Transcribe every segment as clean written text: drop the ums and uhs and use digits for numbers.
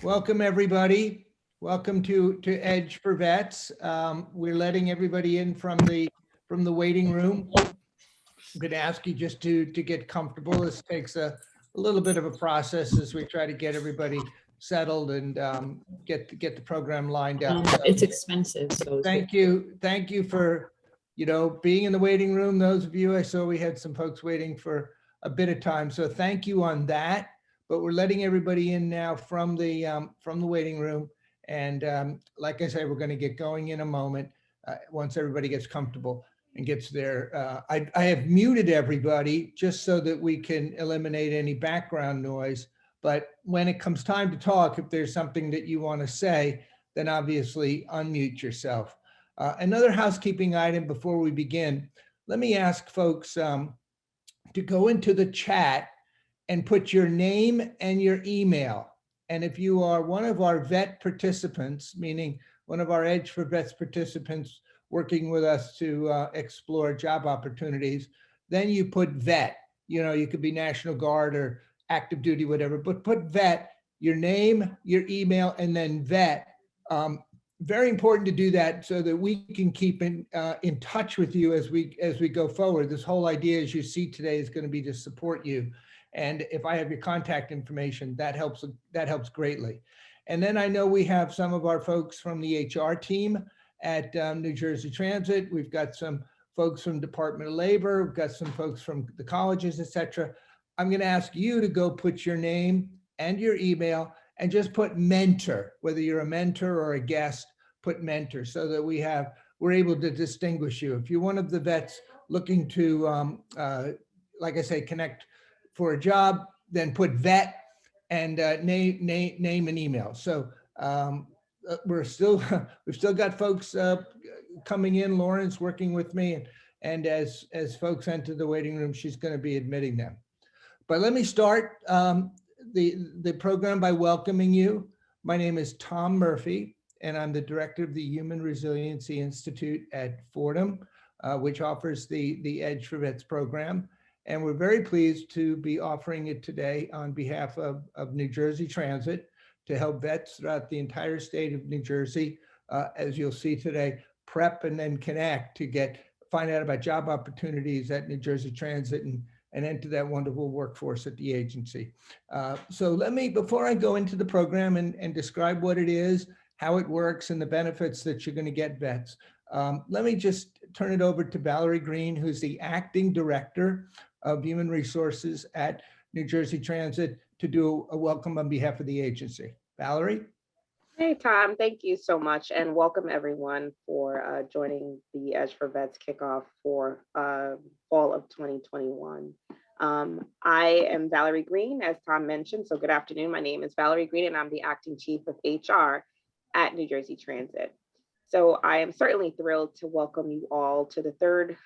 Welcome, everybody. Welcome to EDG4Vets. We're letting everybody in from the waiting room. I'm going to ask you just to get comfortable. This takes a little bit of a process as we try to get everybody settled and get the program lined up. So It's expensive, so thank you for being in the waiting room. Those of you, I saw we had some folks waiting for a bit of time, so thank you on that. But we're letting everybody in now from the waiting room, and like I said, we're going to get going in a moment once everybody gets comfortable and gets there. I have muted everybody just so that we can eliminate any background noise. But when it comes time to talk, if there's something that you want to say, then obviously unmute yourself. Another housekeeping item before we begin, let me ask folks to go into the chat and put your name and your email. And if you are one of our vet participants, meaning one of our EDG4Vets participants working with us to explore job opportunities, then you put vet. You could be National Guard or active duty, whatever, but put vet, your name, your email, and then vet. Very important to do that so that we can keep in touch with you as we go forward. This whole idea, as you see today, is going to be to support you. And if I have your contact information, that helps greatly. And then I know we have some of our folks from the HR team at New Jersey Transit. We've got some folks from Department of Labor. We've got some folks from the colleges, etc. I'm going to ask you to go put your name and your email and just put mentor, whether you're a mentor or a guest, put mentor, so that we're able to distinguish you. If you're one of the vets looking to, like I say, connect for a job, then put vet and name and email. So we've still got folks coming in. Lauren's working with me, and as folks enter the waiting room, she's going to be admitting them. But let me start the program by welcoming you. My name is Tom Murphy, and I'm the director of the Human Resiliency Institute at Fordham, which offers the EDG4Vets program. And we're very pleased to be offering it today on behalf of New Jersey Transit to help vets throughout the entire state of New Jersey, as you'll see today, prep and then connect to find out about job opportunities at New Jersey Transit and enter that wonderful workforce at the agency. So before I go into the program and describe what it is, how it works, and the benefits that you're going to get vets, let me just turn it over to Valerie Green, who's the acting director of Human Resources at New Jersey Transit, to do a welcome on behalf of the agency. Valerie? Hey, Tom, thank you so much, and welcome everyone for joining the EDG4Vets kickoff for fall of 2021. I am Valerie Green, as Tom mentioned, so good afternoon. My name is Valerie Green, and I'm the acting chief of HR at New Jersey Transit. So I am certainly thrilled to welcome you all to the third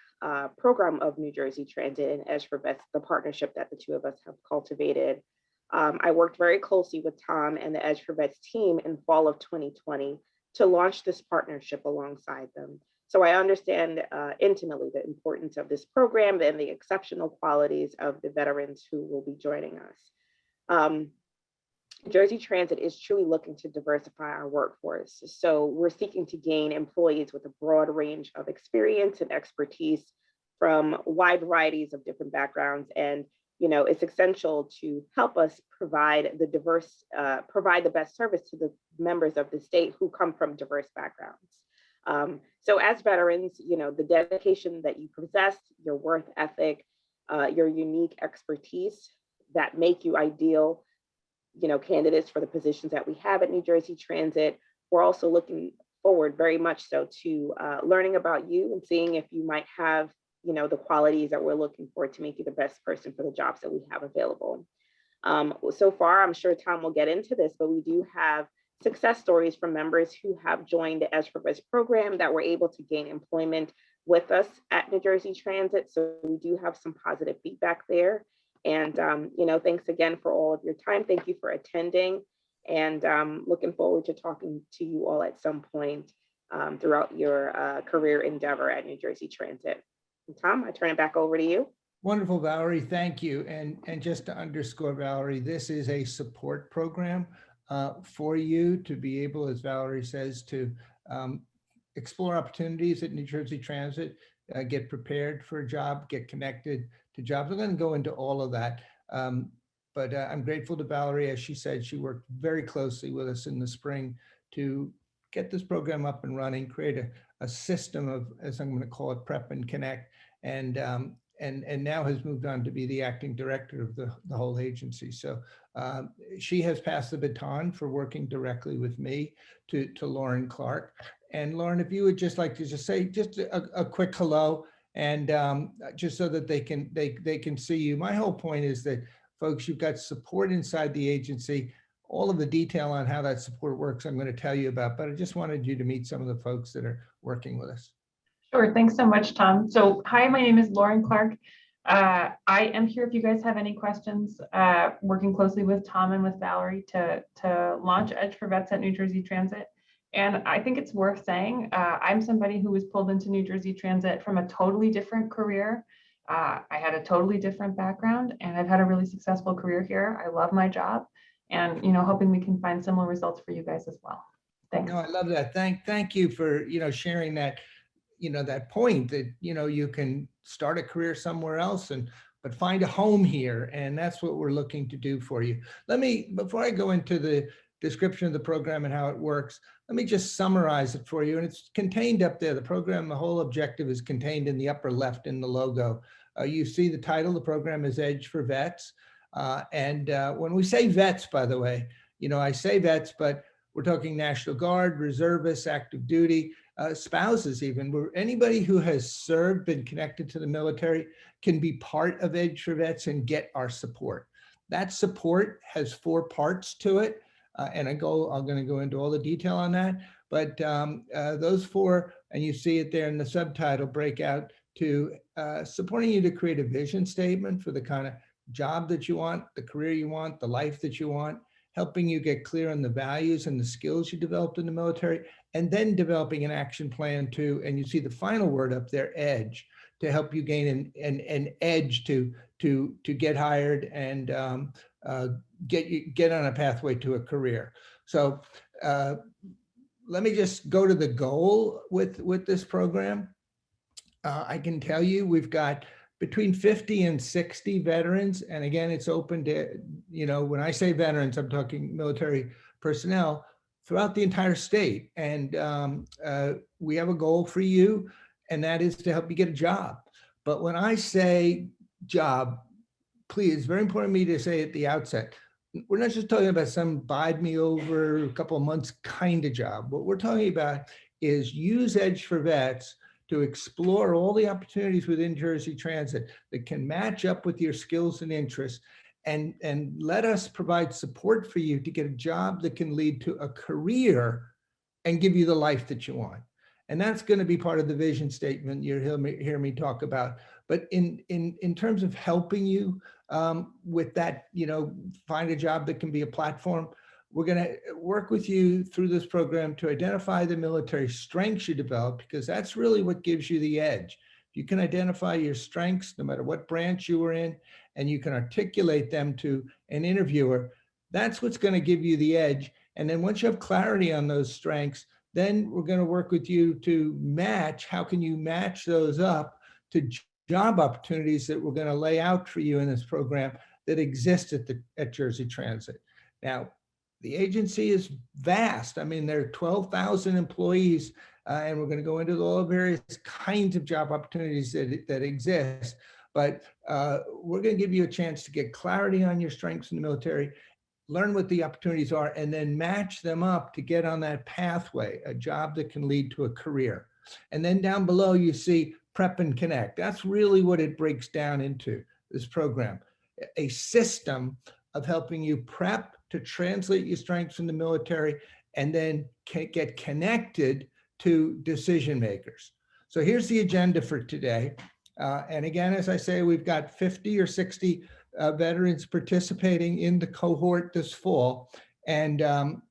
program of New Jersey Transit and EDG4Vets, the partnership that the two of us have cultivated. I worked very closely with Tom and the EDG4Vets team in fall of 2020 to launch this partnership alongside them. So I understand intimately the importance of this program and the exceptional qualities of the veterans who will be joining us. Jersey Transit is truly looking to diversify our workforce. So we're seeking to gain employees with a broad range of experience and expertise from wide varieties of different backgrounds. And it's essential to help us provide the best service to the members of the state who come from diverse backgrounds. So as veterans, the dedication that you possess, your work ethic, your unique expertise that make you ideal candidates for the positions that we have at New Jersey Transit. We're also looking forward very much so to learning about you and seeing if you might have, the qualities that we're looking for to make you the best person for the jobs that we have available. So far, I'm sure Tom will get into this, but we do have success stories from members who have joined the EDG4Vets program that were able to gain employment with us at New Jersey Transit. So we do have some positive feedback there. And, thanks again for all of your time. Thank you for attending, and looking forward to talking to you all at some point throughout your career endeavor at New Jersey Transit. And Tom, I turn it back over to you. Wonderful, Valerie. Thank you. And just to underscore, Valerie, this is a support program. for you to be able, as Valerie says, to explore opportunities at New Jersey Transit, get prepared for a job, get connected to jobs. I'm going to go into all of that. But I'm grateful to Valerie. As she said, she worked very closely with us in the spring to get this program up and running, create a system of, as I'm going to call it, Prep and Connect, and now has moved on to be the acting director of the whole agency. So she has passed the baton for working directly with me to Lauren Clark. And Lauren, if you would just like to just say just a quick hello, and just so that they can see you. My whole point is that, folks, you've got support inside the agency. All of the detail on how that support works, I'm going to tell you about, but I just wanted you to meet some of the folks that are working with us. Sure, thanks so much, Tom. So hi, my name is Lauren Clark. I am here if you guys have any questions, working closely with Tom and with Valerie to launch EDG4Vets at New Jersey Transit. And I think it's worth saying, I'm somebody who was pulled into New Jersey Transit from a totally different career. I had a totally different background, and I've had a really successful career here. I love my job, and hoping we can find similar results for you guys as well. Thanks. No, I love that. Thank you for sharing that, that point that you can start a career somewhere else but find a home here, and that's what we're looking to do for you. Before I go into the description of the program and how it works, let me just summarize it for you. And it's contained up there. The program, the whole objective is contained in the upper left in the logo. You see the title, the program is EDG4Vets. And when we say vets, by the way, I say vets, but we're talking National Guard, reservists, active duty, spouses even. Anybody who has served, been connected to the military can be part of EDG4Vets and get our support. That support has 4 parts to it. And I'm going to go into all the detail on that, but those 4, and you see it there in the subtitle, break out to supporting you to create a vision statement for the kind of job that you want, the career you want, the life that you want, helping you get clear on the values and the skills you developed in the military, and then developing an action plan too. And you see the final word up there, EDGE, to help you gain an edge to get hired and get on a pathway to a career. So let me just go to the goal with this program. I can tell you we've got between 50 and 60 veterans. And again, it's open to, when I say veterans, I'm talking military personnel throughout the entire state. And we have a goal for you, and that is to help you get a job. But when I say job, please, it's very important to me to say at the outset, we're not just talking about some bide me over a couple of months kind of job. What we're talking about is use EDG4Vets to explore all the opportunities within Jersey Transit that can match up with your skills and interests, and let us provide support for you to get a job that can lead to a career and give you the life that you want. And that's going to be part of the vision statement you'll hear me talk about. But in terms of helping you with that, find a job that can be a platform, we're going to work with you through this program to identify the military strengths you develop, because that's really what gives you the edge. If you can identify your strengths, no matter what branch you were in, and you can articulate them to an interviewer, that's what's going to give you the edge. And then once you have clarity on those strengths, then we're going to work with you to match. How can you match those up to job opportunities that we're going to lay out for you in this program that exist at Jersey Transit? Now, the agency is vast. I mean, there are 12,000 employees, and we're going to go into all the various kinds of job opportunities that exist. But we're going to give you a chance to get clarity on your strengths in the military, learn what the opportunities are, and then match them up to get on that pathway, a job that can lead to a career. And then down below, you see Prep and Connect. That's really what it breaks down into, this program, a system of helping you prep to translate your strengths in the military and then get connected to decision makers. So here's the agenda for today. And again, as I say, we've got 50 or 60 veterans participating in the cohort this fall. And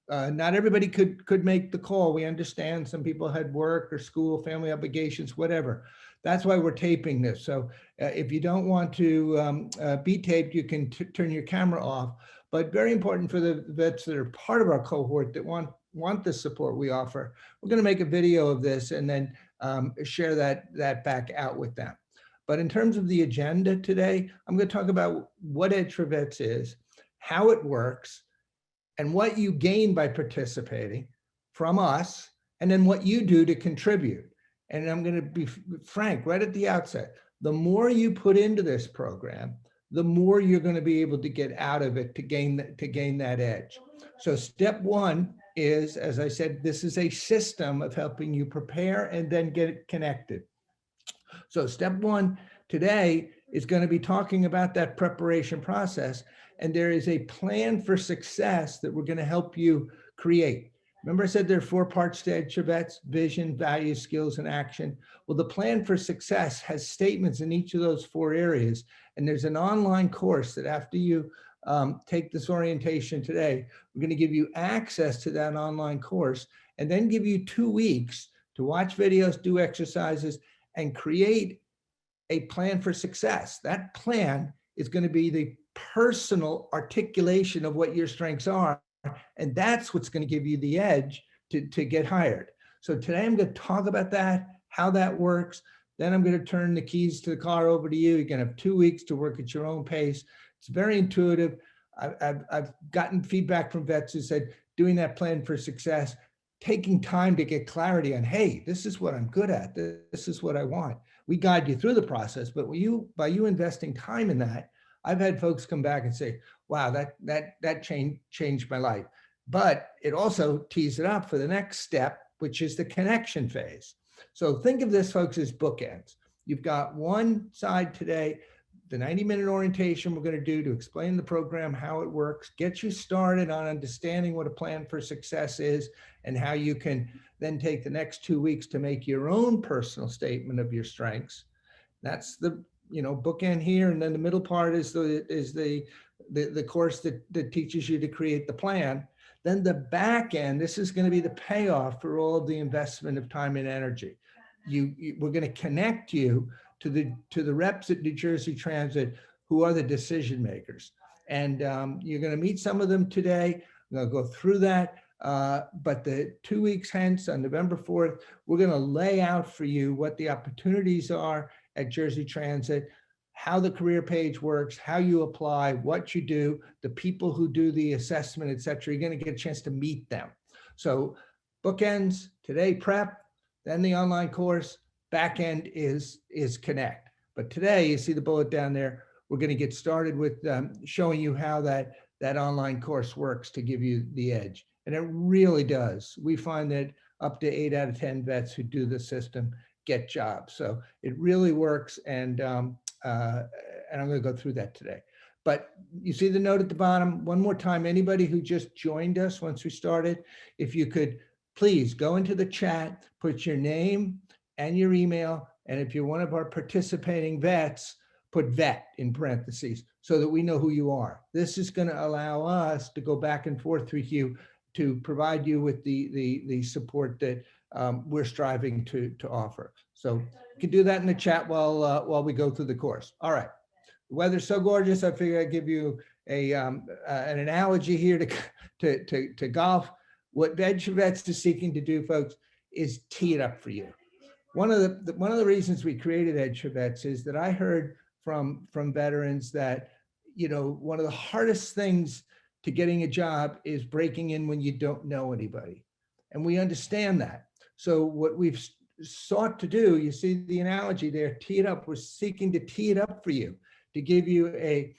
not everybody could make the call. We understand some people had work or school, family obligations, whatever. That's why we're taping this. So if you don't want to be taped, you can turn your camera off. but very important for the vets that are part of our cohort that want the support we offer. We're going to make a video of this and then share that back out with them. But in terms of the agenda today, I'm going to talk about what Edge for Vets is, how it works, and what you gain by participating from us, and then what you do to contribute. And I'm going to be frank right at the outset. The more you put into this program, the more you're going to be able to get out of it to gain that edge. So step one is, as I said, this is a system of helping you prepare and then get it connected. So step one today is going to be talking about that preparation process. And there is a plan for success that we're going to help you create. Remember I said there are 4 parts to Edge for Vets: vision, values, skills, and action. Well, the plan for success has statements in each of those 4 areas. And there's an online course that after you take this orientation today, we're going to give you access to that online course and then give you 2 weeks to watch videos, do exercises, and create a plan for success. That plan is going to be the personal articulation of what your strengths are. And that's what's going to give you the edge to get hired. So today I'm going to talk about that, how that works. Then I'm going to turn the keys to the car over to you. You're going to have 2 weeks to work at your own pace. It's very intuitive. I've gotten feedback from vets who said doing that plan for success, taking time to get clarity on, hey, this is what I'm good at. This is what I want. We guide you through the process, but by you investing time in that, I've had folks come back and say, wow, that changed my life. But it also tees it up for the next step, which is the connection phase. So think of this, folks, as bookends. You've got one side today, the 90-minute orientation we're going to do to explain the program, how it works, get you started on understanding what a plan for success is and how you can then take the next 2 weeks to make your own personal statement of your strengths. That's the bookend here. And then the middle part is the course that teaches you to create the plan. Then the back end, this is going to be the payoff for all of the investment of time and energy. We're going to connect you to the reps at New Jersey Transit who are the decision makers. And you're going to meet some of them today. I'm going to go through that. But the 2 weeks hence on November 4th, we're going to lay out for you what the opportunities are at Jersey Transit, how the career page works, how you apply, what you do, the people who do the assessment, et cetera. You're going to get a chance to meet them. So bookends, today prep, then the online course, back end is connect. But today, you see the bullet down there, we're going to get started with showing you how that online course works to give you the edge. And it really does. We find that up to 8 out of 10 vets who do the system get jobs. So it really works. And I'm going to go through that today. But you see the note at the bottom. One more time, anybody who just joined us once we started, if you could please go into the chat, put your name and your email. And if you're one of our participating vets, put vet in parentheses so that we know who you are. This is going to allow us to go back and forth with you to provide you with the support that we're striving to offer. So you can do that in the chat while we go through the course. All right. The weather's so gorgeous, I figured I'd give you an analogy here to golf. What Edge for Vets is seeking to do, folks, is tee it up for you. One of the reasons we created Edge for Vets is that I heard from veterans that, one of the hardest things to getting a job is breaking in when you don't know anybody. And we understand that. So what we've sought to do, you see the analogy there, tee it up. We're seeking to tee it up for you, to give you a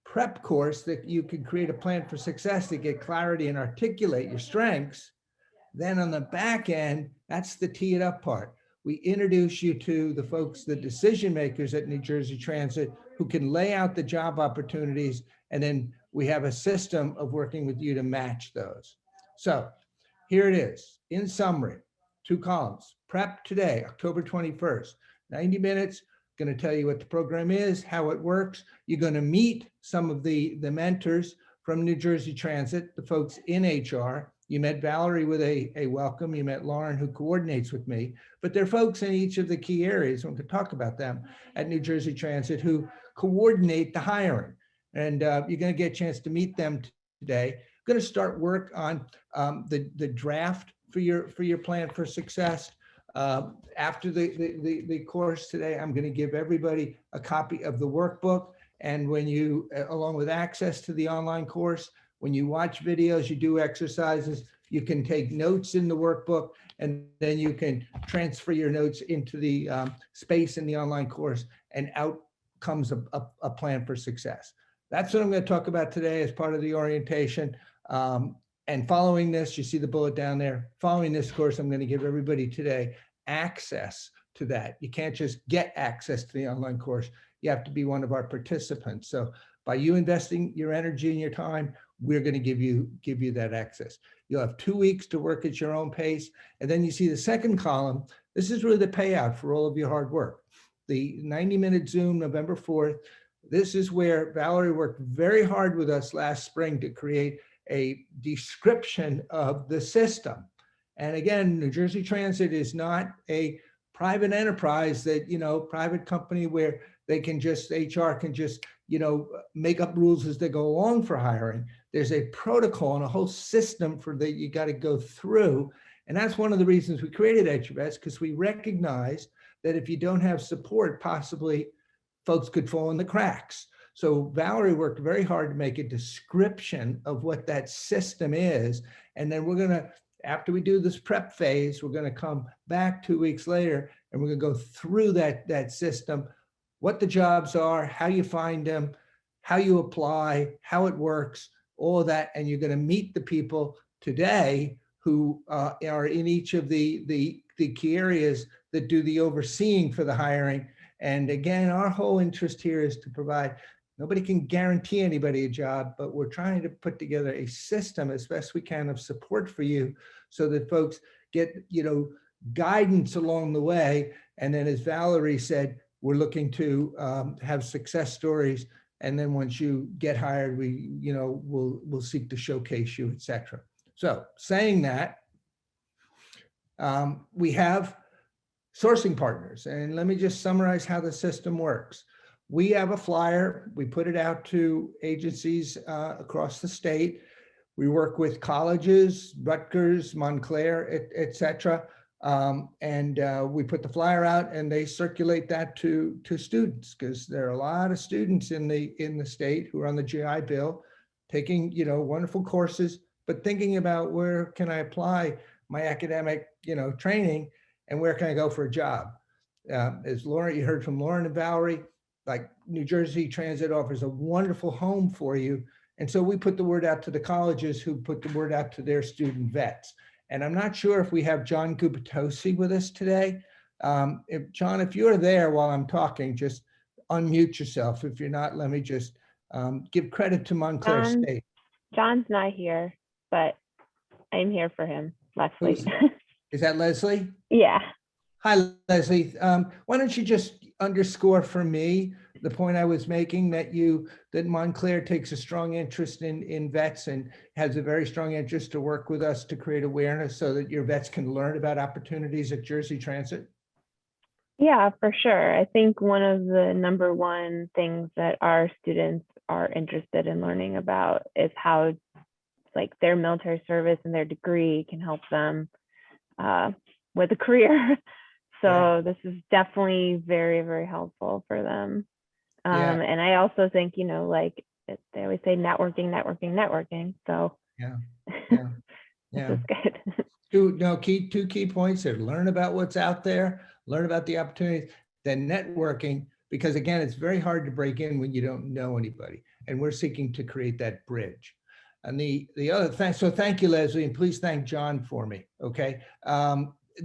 prep course that you can create a plan for success to get clarity and articulate your strengths. Then on the back end, that's the tee it up part. We introduce you to the folks, the decision makers at New Jersey Transit who can lay out the job opportunities. And then we have a system of working with you to match those. So here it is. In summary, 2 columns. Prep today, October 21st, 90 minutes. Going to tell you what the program is, how it works. You're going to meet some of the mentors from New Jersey Transit, the folks in HR. You met Valerie with a welcome. You met Lauren, who coordinates with me. But there are folks in each of the key areas, and we could talk about them, at New Jersey Transit who coordinate the hiring. and you're going to get a chance to meet them today. I'm going to start work on the draft for your plan for success. After the course today, I'm going to give everybody a copy of the workbook. And when you, along with access to the online course, when you watch videos, you do exercises, you can take notes in the workbook, and then you can transfer your notes into the space in the online course, and out comes a plan for success. That's what I'm going to talk about today as part of the orientation. And following this, you see the bullet down there. Following this course, I'm going to give everybody today access to that. You can't just get access to the online course. You have to be one of our participants. So by you investing your energy and your time, we're going to give you that access. You'll have 2 weeks to work at your own pace. And then you see the second column. This is really the payout for all of your hard work. The 90-minute Zoom, November 4th. This is where Valerie worked very hard with us last spring to create a description of the system. And again, New Jersey Transit is not a private enterprise that, private company where they can just, HR can just, make up rules as they go along for hiring. There's a protocol and a whole system for that you got to go through. And that's one of the reasons we created EDG4Vets, because we recognize that if you don't have support, possibly folks could fall in the cracks. So Valerie worked very hard to make a description of what that system is. And then we're going to, after we do this prep phase, we're going to come back 2 weeks later, and we're going to go through that system, what the jobs are, how you find them, how you apply, how it works, all of that. And you're going to meet the people today who are in each of the key areas that do the overseeing for the hiring. And again, our whole interest here is to provide, nobody can guarantee anybody a job, but we're trying to put together a system as best we can of support for you so that folks get, guidance along the way. And then, as Valerie said, we're looking to have success stories. And then once you get hired, we'll seek to showcase you, et cetera. So saying that, we have sourcing partners. And let me just summarize how the system works. We have a flyer. We put it out to agencies across the state. We work with colleges, Rutgers, Montclair, et cetera. And we put the flyer out, and they circulate that to students, because there are a lot of students in the state who are on the GI Bill, taking wonderful courses, but thinking about where can I apply my academic training, and where can I go for a job. As Lauren, you heard from Lauren and Valerie, like New Jersey Transit offers a wonderful home for you. And so we put the word out to the colleges, who put the word out to their student vets. And I'm not sure if we have John Gubitosi with us today. John, if you're there while I'm talking, just unmute yourself. If you're not, let me just give credit to Montclair State. John's not here, but I'm here for him, Leslie. Is that Leslie? Yeah. Hi, Leslie. Why don't you just underscore for me the point I was making, that Montclair takes a strong interest in vets and has a very strong interest to work with us to create awareness so that your vets can learn about opportunities at Jersey Transit? Yeah, for sure. I think one of the number one things that our students are interested in learning about is how their military service and their degree can help them with a career. So this is definitely very, very helpful for them. And I also think, they always say networking. So this is good. Two key points there. Learn about what's out there, learn about the opportunities, then networking, because again, it's very hard to break in when you don't know anybody. And we're seeking to create that bridge. And the other thing, so thank you, Leslie, and please thank John for me, okay?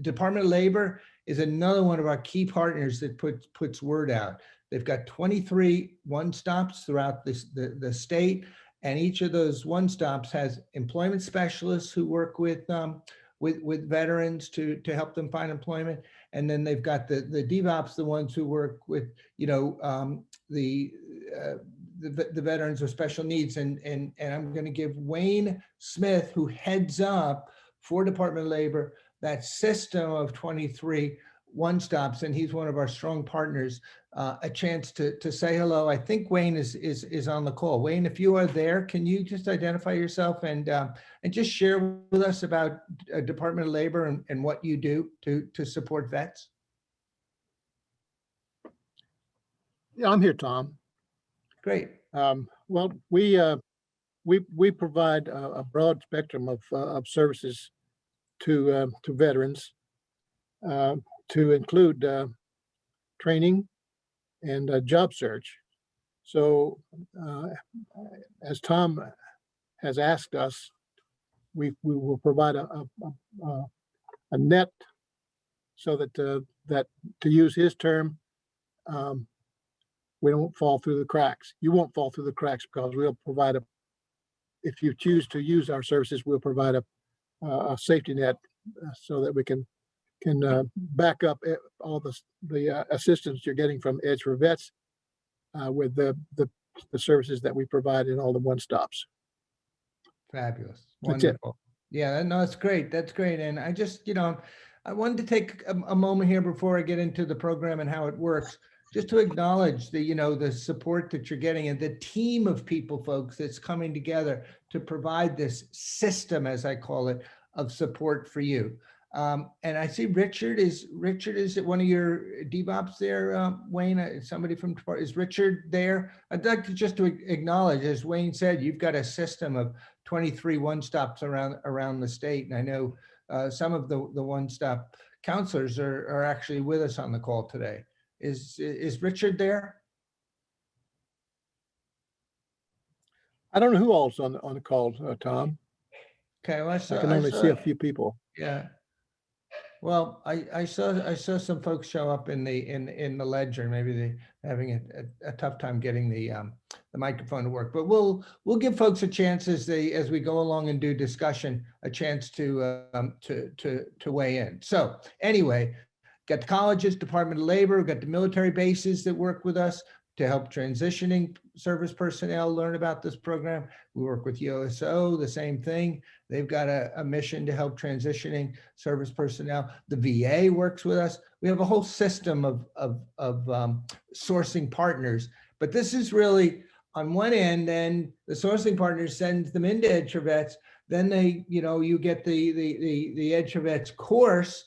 Department of Labor is another one of our key partners that puts word out. They've got 23 one-stops throughout the state, and each of those one-stops has employment specialists who work with veterans to help them find employment. And then they've got the DVOPs, the ones who work with the veterans with special needs. And I'm going to give Wayne Smith, who heads up for Department of Labor, that system of 23 one-stops, and he's one of our strong partners a chance to say hello. I think Wayne is on the call. Wayne, if you are there, can you just identify yourself and just share with us about Department of Labor and what you do to support vets? Yeah, I'm here, Tom. Great. Well, we provide a broad spectrum of services to veterans, to include training and job search. So, as Tom has asked us, we will provide a net so that that, to use his term, we don't fall through the cracks. You won't fall through the cracks because we'll provide if you choose to use our services, we'll provide a safety net so that we can back up all the assistance you're getting from Edge for Vets with the services that we provide in all the one-stops. Fabulous. That's it. Wonderful. Yeah, no, that's great. That's great. And I just, I wanted to take a moment here before I get into the program and how it works, just to acknowledge the, the support that you're getting and the team of people, folks, that's coming together to provide this system, as I call it, of support for you. And I see Richard is it one of your DBOPs there, Wayne? Somebody from, is Richard there? I'd like to just to acknowledge, as Wayne said, you've got a system of 23 one-stops around the state. And I know some of the one-stop counselors are actually with us on the call today. Is Richard there? I don't know who all's on the call, Tom. Okay, well, I can only see a few people. Yeah. Well, I saw some folks show up in the ledger. Maybe they're having a tough time getting the microphone to work. But we'll give folks a chance as we go along and do discussion, a chance to weigh in. So anyway, got the colleges, Department of Labor, we've got the military bases that work with us to help transitioning service personnel learn about this program. We work with USO, the same thing. They've got a mission to help transitioning service personnel. The VA works with us. We have a whole system of sourcing partners, but this is really on one end, then the sourcing partner sends them into Edge for Vets. Then they, you get the Edge for Vets course.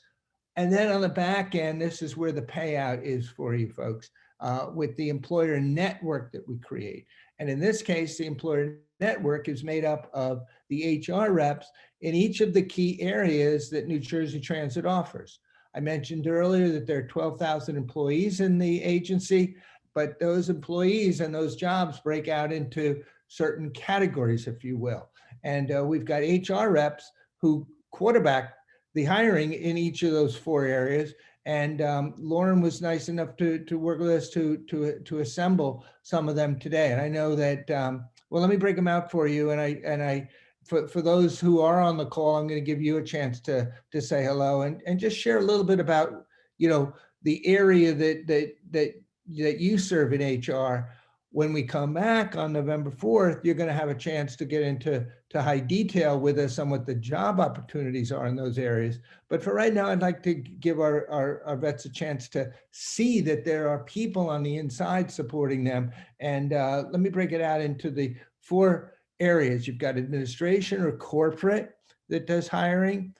And then on the back end, this is where the payout is for you folks. With the employer network that we create. And in this case, the employer network is made up of the HR reps in each of the key areas that New Jersey Transit offers. I mentioned earlier that there are 12,000 employees in the agency, but those employees and those jobs break out into certain categories, if you will. And we've got HR reps who quarterback the hiring in each of those 4 areas. And Lauren was nice enough to work with us to assemble some of them today. And I know that, well, let me break them out for you. And for those who are on the call, I'm going to give you a chance to say hello and just share a little bit about, the area that you serve in HR. When we come back on November 4th, you're going to have a chance to get into high detail with us on what the job opportunities are in those areas. But for right now, I'd like to give our vets a chance to see that there are people on the inside supporting them. And let me break it out into the 4 areas. You've got administration or corporate that does hiring.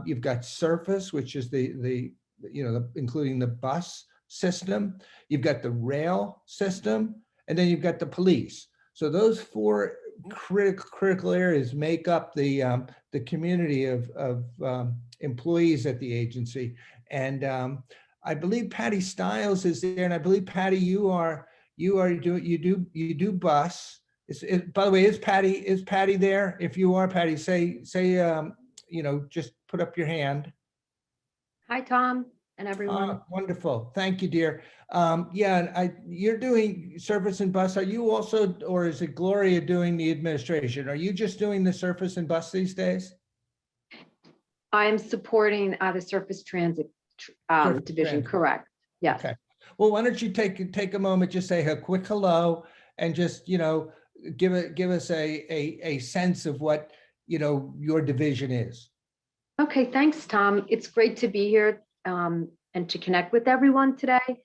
You've got surface, which is including the bus system. You've got the rail system. And then you've got the police. So those 4 critical areas make up the community of employees at the agency. And I believe Patty Stiles is there, and I believe Patty, you do bus. By the way, is Patty there? If you are, Patty, say just put up your hand. Hi, Tom and everyone. Wonderful. Thank you, dear. You're doing surface and bus. Are you also, or is it Gloria doing the administration? Are you just doing the surface and bus these days? I am supporting the Surface Transit division, Transit. correct? Yes. Okay. Well, why don't you take a moment, just say a quick hello and just, give us a sense of what, your division is. Okay, thanks, Tom. It's great to be here and to connect with everyone today.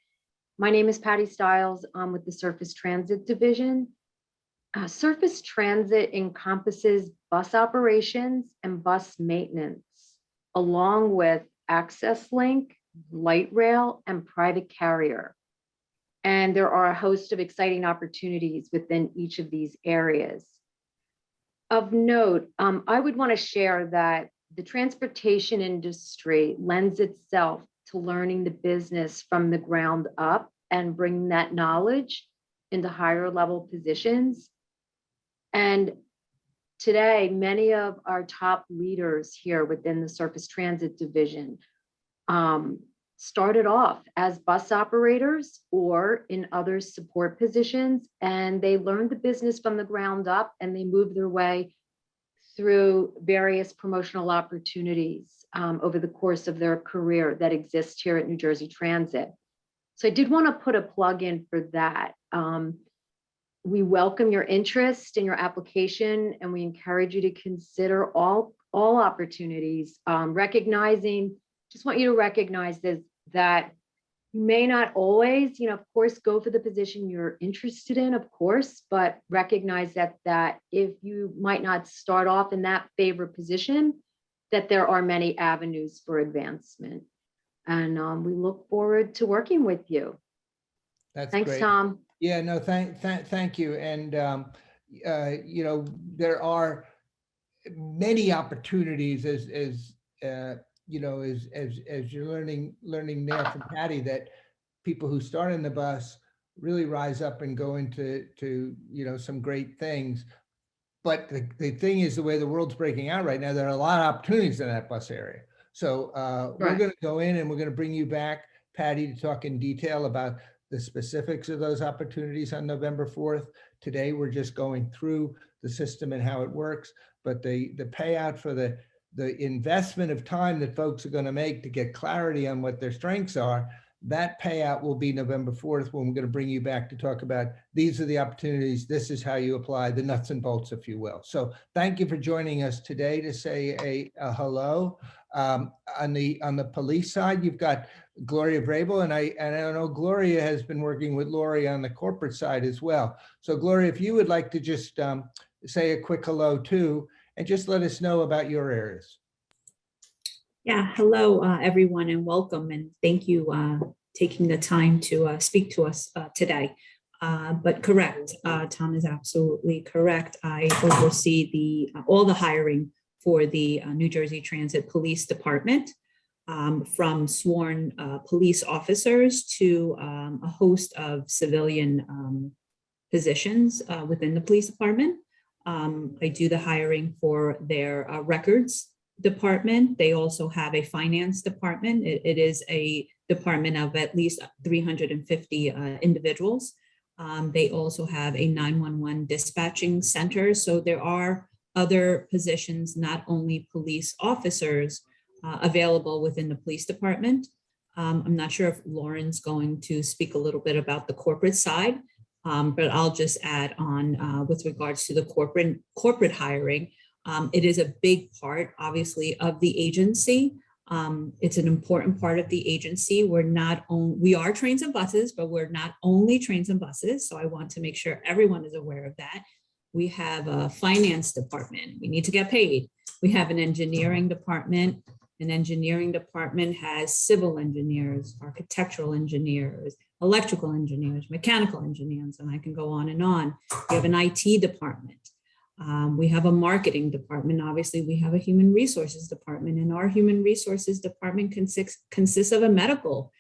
My name is Patty Stiles. I'm with the Surface Transit Division. Surface Transit encompasses bus operations and bus maintenance, along with access link, light rail, and private carrier. And there are a host of exciting opportunities within each of these areas. Of note, I would want to share that the transportation industry lends itself to learning the business from the ground up and bringing that knowledge into higher level positions. And today, many of our top leaders here within the Surface Transit Division started off as bus operators or in other support positions, and they learned the business from the ground up and they moved their way through various promotional opportunities over the course of their career that exist here at New Jersey Transit. So I did want to put a plug in for that. We welcome your interest in your application, and we encourage you to consider all opportunities, recognizing, just want you to recognize this, that you may not always, of course, go for the position you're interested in, of course, but recognize that if you might not start off in that favored position, that there are many avenues for advancement. And we look forward to working with you. That's Thanks, great. Tom. Yeah, no, thank you. And, there are many opportunities as you're learning there from Patty, that people who start in the bus really rise up and go into some great things. But the thing is, the way the world's breaking out right now, there are a lot of opportunities in that bus area. So we're going to go in and we're going to bring you back, Patty, to talk in detail about the specifics of those opportunities on November 4th. Today, we're just going through the system and how it works, but the payout for the investment of time that folks are going to make to get clarity on what their strengths are, that payout will be November 4th, when we're going to bring you back to talk about these are the opportunities, this is how you apply, the nuts and bolts, if you will. So thank you for joining us today to say a hello. On the police side, you've got Gloria Vrabel, and I know Gloria has been working with Lori on the corporate side as well. So Gloria, if you would like to just say a quick hello too, and just let us know about your areas. Yeah, hello everyone, and welcome, and thank you taking the time to speak to us today. But correct, Tom is absolutely correct. I oversee all the hiring for the New Jersey Transit Police Department, from sworn police officers to a host of civilian positions within the police department. I do the hiring for their records department. They also have a finance department. It is a department of at least 350 individuals. They also have a 911 dispatching center. So there are other positions, not only police officers, available within the police department. I'm not sure if Lauren's going to speak a little bit about the corporate side, but I'll just add on with regards to the corporate hiring. It is a big part, obviously, of the agency. It's an important part of the agency. We are trains and buses, but we're not only trains and buses. So I want to make sure everyone is aware of that. We have a finance department. We need to get paid. We have an engineering department. An engineering department has civil engineers, architectural engineers, electrical engineers, mechanical engineers, and I can go on and on. We have an IT department. We have a marketing department. Obviously, we have a human resources department, and our human resources department consists of a medical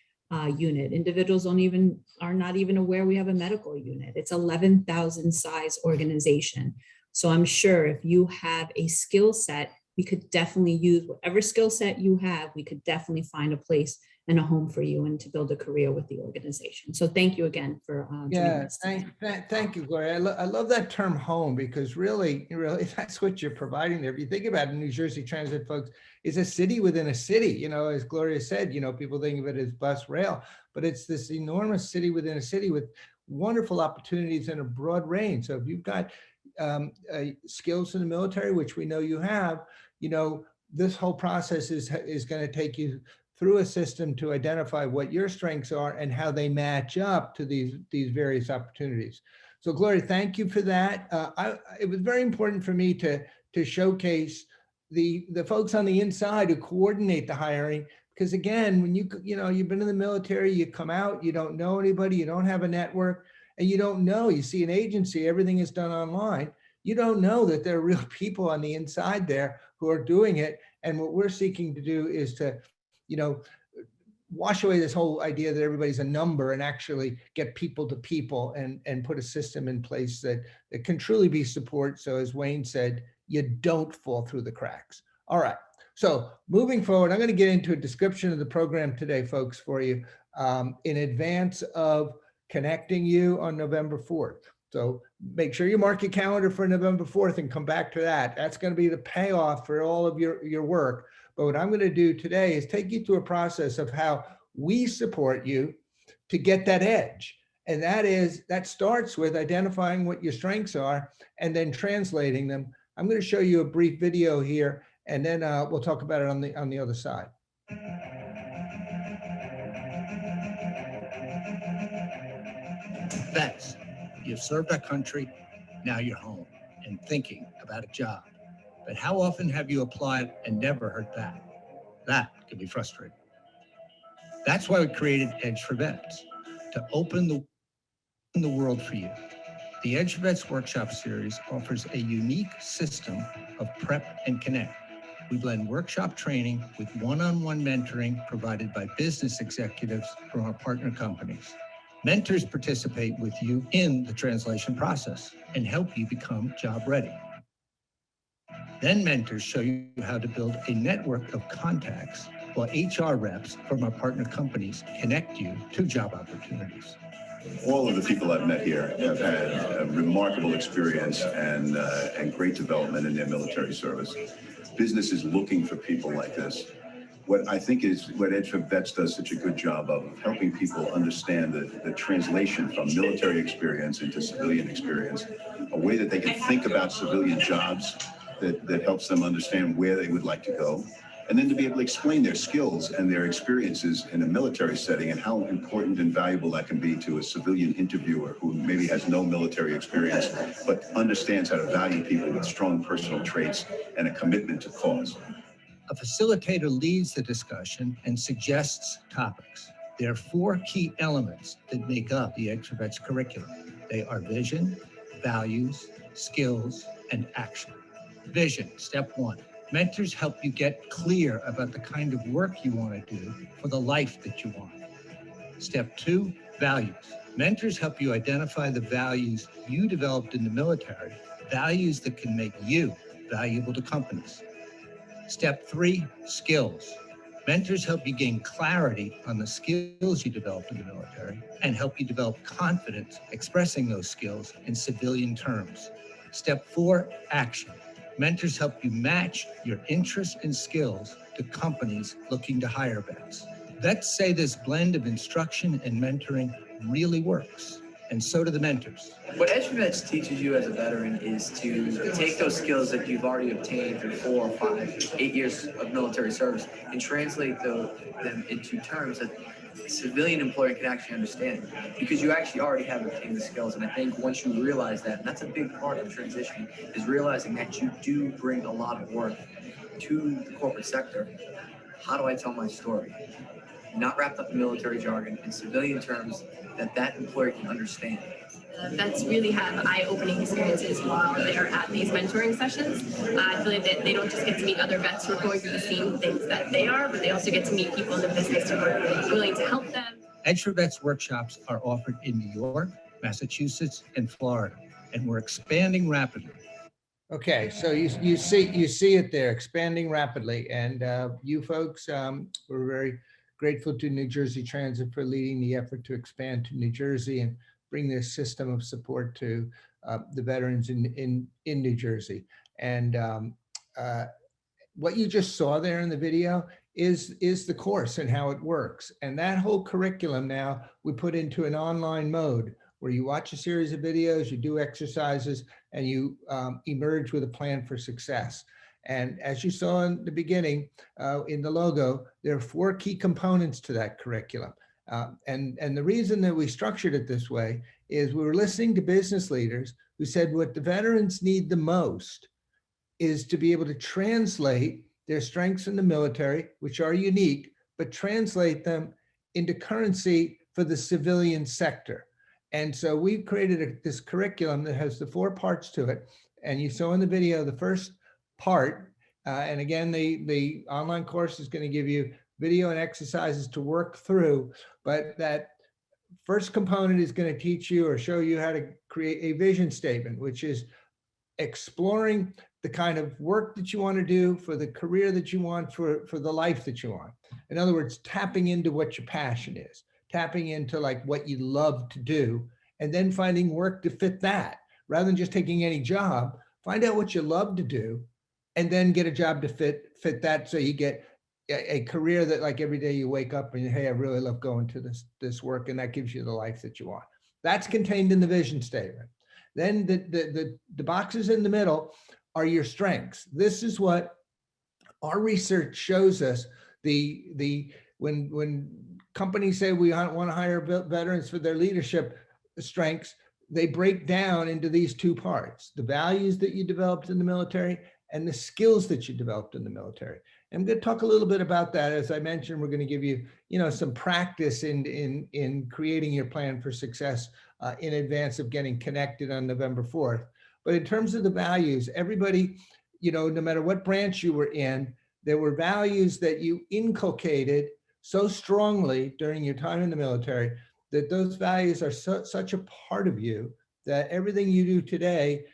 unit. Individuals are not even aware we have a medical unit. It's 11,000 size organization. So I'm sure if you have a skill set, we could definitely use whatever skill set you have. We could definitely find a place and a home for you and to build a career with the organization. So thank you again for joining us. Thank you, Gloria. I love that term home, because really that's what you're providing there. If you think about it, New Jersey Transit, folks, is a city within a city. As Gloria said, people think of it as bus rail, but it's this enormous city within a city with wonderful opportunities in a broad range. So if you've got skills in the military, which we know you have, this whole process is going to take you through a system to identify what your strengths are and how they match up to these various opportunities. So Gloria, thank you for that. It was very important for me to showcase the folks on the inside who coordinate the hiring, because again, when you've been in the military, you come out, you don't know anybody, you don't have a network, and you don't know, you see an agency, everything is done online. You don't know that there are real people on the inside there who are doing it. And what we're seeking to do is to, wash away this whole idea that everybody's a number and actually get people to people and put a system in place that can truly be support. So as Wayne said, you don't fall through the cracks. All right. So moving forward, I'm going to get into a description of the program today, folks, for you in advance of connecting you on November 4th. So make sure you mark your calendar for November 4th and come back to that. That's going to be the payoff for all of your work. But what I'm going to do today is take you through a process of how we support you to get that edge. And that starts with identifying what your strengths are and then translating them. I'm going to show you a brief video here, and then we'll talk about it on the other side. Vets, you've served our country, now you're home and thinking about a job. But how often have you applied and never heard back? That can be frustrating. That's why we created Edge for Vets, to open the world for you. The Edge for Vets workshop series offers a unique system of prep and connect. We blend workshop training with one-on-one mentoring provided by business executives from our partner companies. Mentors participate with you in the translation process and help you become job ready. Then mentors show you how to build a network of contacts while HR reps from our partner companies connect you to job opportunities. All of the people I've met here have had a remarkable experience and great development in their military service. Business is looking for people like this. What I think is what Edge for Vets does such a good job of helping people understand the translation from military experience into civilian experience, a way that they can think about civilian jobs that helps them understand where they would like to go, and then to be able to explain their skills and their experiences in a military setting and how important and valuable that can be to a civilian interviewer who maybe has no military experience, but understands how to value people with strong personal traits and a commitment to cause. A facilitator leads the discussion and suggests topics. There are 4 key elements that make up the Edge for Vets curriculum. They are vision, values, skills, and action. Vision, step 1. Mentors help you get clear about the kind of work you want to do for the life that you want. Step 2, values. Mentors help you identify the values you developed in the military, values that can make you valuable to companies. Step 3, skills. Mentors help you gain clarity on the skills you developed in the military and help you develop confidence expressing those skills in civilian terms. Step 4, action. Mentors help you match your interests and skills to companies looking to hire vets. Vets say this blend of instruction and mentoring really works, and so do the mentors. What Edge for Vets teaches you as a veteran is to take those skills that you've already obtained through 4 or 5, 8 years of military service and translate them into terms that a civilian employer can actually understand, because you actually already have obtained the skills. And I think once you realize that, and that's a big part of transition, is realizing that you do bring a lot of work to the corporate sector. How do I tell my story? Not wrapped up in military jargon, in civilian terms that employer can understand. Vets really have eye-opening experiences while they're at these mentoring sessions. I feel like that they don't just get to meet other vets who are going through the same things that they are, but they also get to meet people in the business who are willing to help them. Edge for Vets workshops are offered in New York, Massachusetts, and Florida, and we're expanding rapidly. Okay, so you see it there, expanding rapidly, and you folks, we're very grateful to New Jersey Transit for leading the effort to expand to New Jersey and bring this system of support to the veterans in New Jersey. And what you just saw there in the video is the course and how it works. And that whole curriculum now we put into an online mode where you watch a series of videos, you do exercises, and you emerge with a plan for success. And as you saw in the beginning, in the logo, there are 4 key components to that curriculum. And the reason that we structured it this way is we were listening to business leaders who said what the veterans need the most is to be able to translate their strengths in the military, which are unique, but translate them into currency for the civilian sector. And so we've created this curriculum that has the 4 parts to it. And you saw in the video, the first part, and again, the online course is going to give you video and exercises to work through, but that first component is going to teach you or show you how to create a vision statement, which is exploring the kind of work that you want to do for the career that you want, for the life that you want. In other words, tapping into what your passion is, tapping into like what you love to do, and then finding work to fit that. Rather than just taking any job, find out what you love to do, and then get a job to fit that, so you get a career that like every day you wake up and, hey, I really love going to this work, and that gives you the life that you want. That's contained in the vision statement. Then the boxes in the middle are your strengths. This is what our research shows us. When companies say we want to hire veterans for their leadership strengths, they break down into these 2 parts: the values that you developed in the military and the skills that you developed in the military. I'm going to talk a little bit about that. As I mentioned, we're going to give you, some practice in creating your plan for success in advance of getting connected on November 4th. But in terms of the values, everybody, no matter what branch you were in, there were values that you inculcated so strongly during your time in the military that those values are such a part of you that everything you do today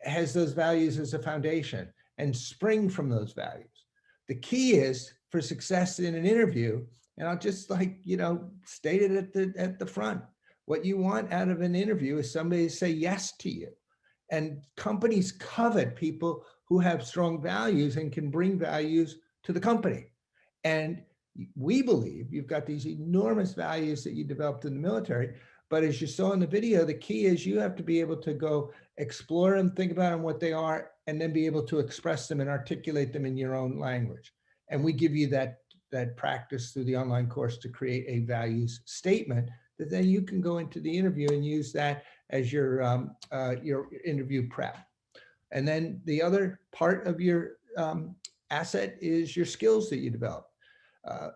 has those values as a foundation and spring from those values. The key is for success in an interview, and I'll just state it at the front. What you want out of an interview is somebody to say yes to you. And companies covet people who have strong values and can bring values to the company. And we believe you've got these enormous values that you developed in the military. But as you saw in the video, the key is you have to be able to go explore them, think about them, what they are, and then be able to express them and articulate them in your own language. And we give you that practice through the online course to create a values statement that then you can go into the interview and use that as your interview prep. And then the other part of your asset is your skills that you develop.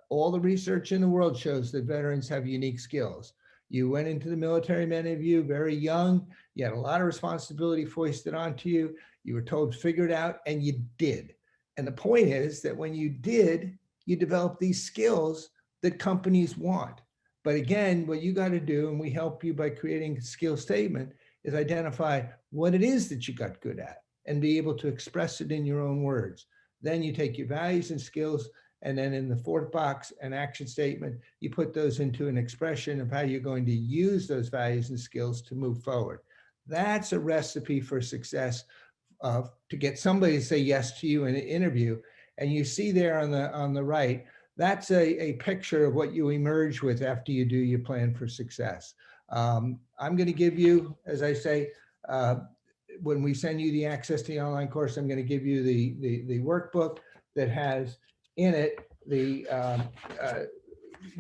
All the research in the world shows that veterans have unique skills. You went into the military, many of you, very young. You had a lot of responsibility foisted onto you. You were told, figure it out, and you did. And the point is that when you did, you developed these skills that companies want. But again, what you got to do, and we help you by creating a skill statement, is identify what it is that you got good at and be able to express it in your own words. Then you take your values and skills, and then in the 4th box, an action statement, you put those into an expression of how you're going to use those values and skills to move forward. That's a recipe for success, to get somebody to say yes to you in an interview. And you see there on the right, that's a picture of what you emerge with after you do your plan for success. I'm going to give you, as I say, when we send you the access to the online course, I'm going to give you the workbook that has in it the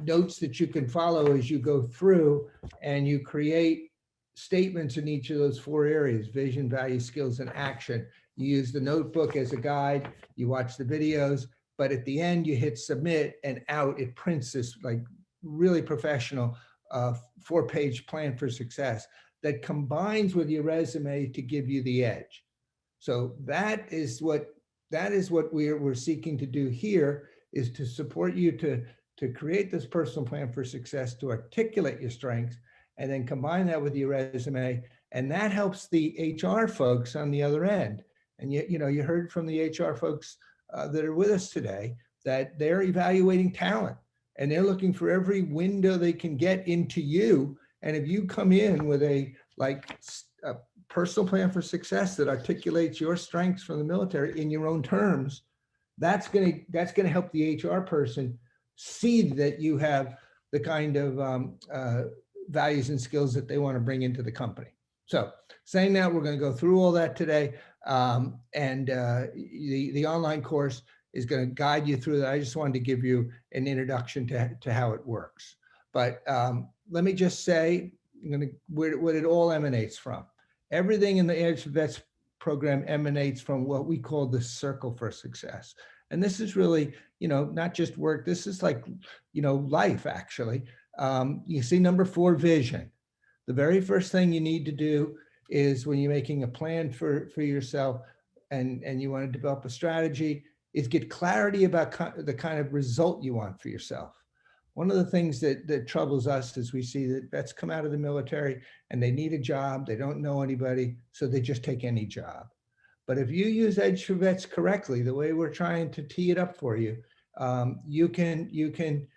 notes that you can follow as you go through, and you create statements in each of those 4 areas: vision, value, skills, and action. You use the notebook as a guide, you watch the videos, but at the end you hit submit, and out it prints this like really professional 4-page plan for success that combines with your resume to give you the edge. So that is what we're seeking to do here, is to support you to create this personal plan for success, to articulate your strengths, and then combine that with your resume. And that helps the HR folks on the other end. And you heard from the HR folks that are with us today that they're evaluating talent, and they're looking for every window they can get into you. And if you come in with a personal plan for success that articulates your strengths from the military in your own terms, that's going to help the HR person see that you have the kind of values and skills that they want to bring into the company. So saying that, we're going to go through all that today. The online course is going to guide you through that. I just wanted to give you an introduction to how it works. But let me just say, what it all emanates from. Everything in the Edge for Vets program emanates from what we call the circle for success. And this is really, not just work. This is like, life, actually. You see number 4, vision. The very first thing you need to do is when you're making a plan for yourself and you want to develop a strategy, is get clarity about the kind of result you want for yourself. One of the things that troubles us is we see that vets come out of the military and they need a job, they don't know anybody, so they just take any job. But if you use Edge for Vets correctly, the way we're trying to tee it up for you, you can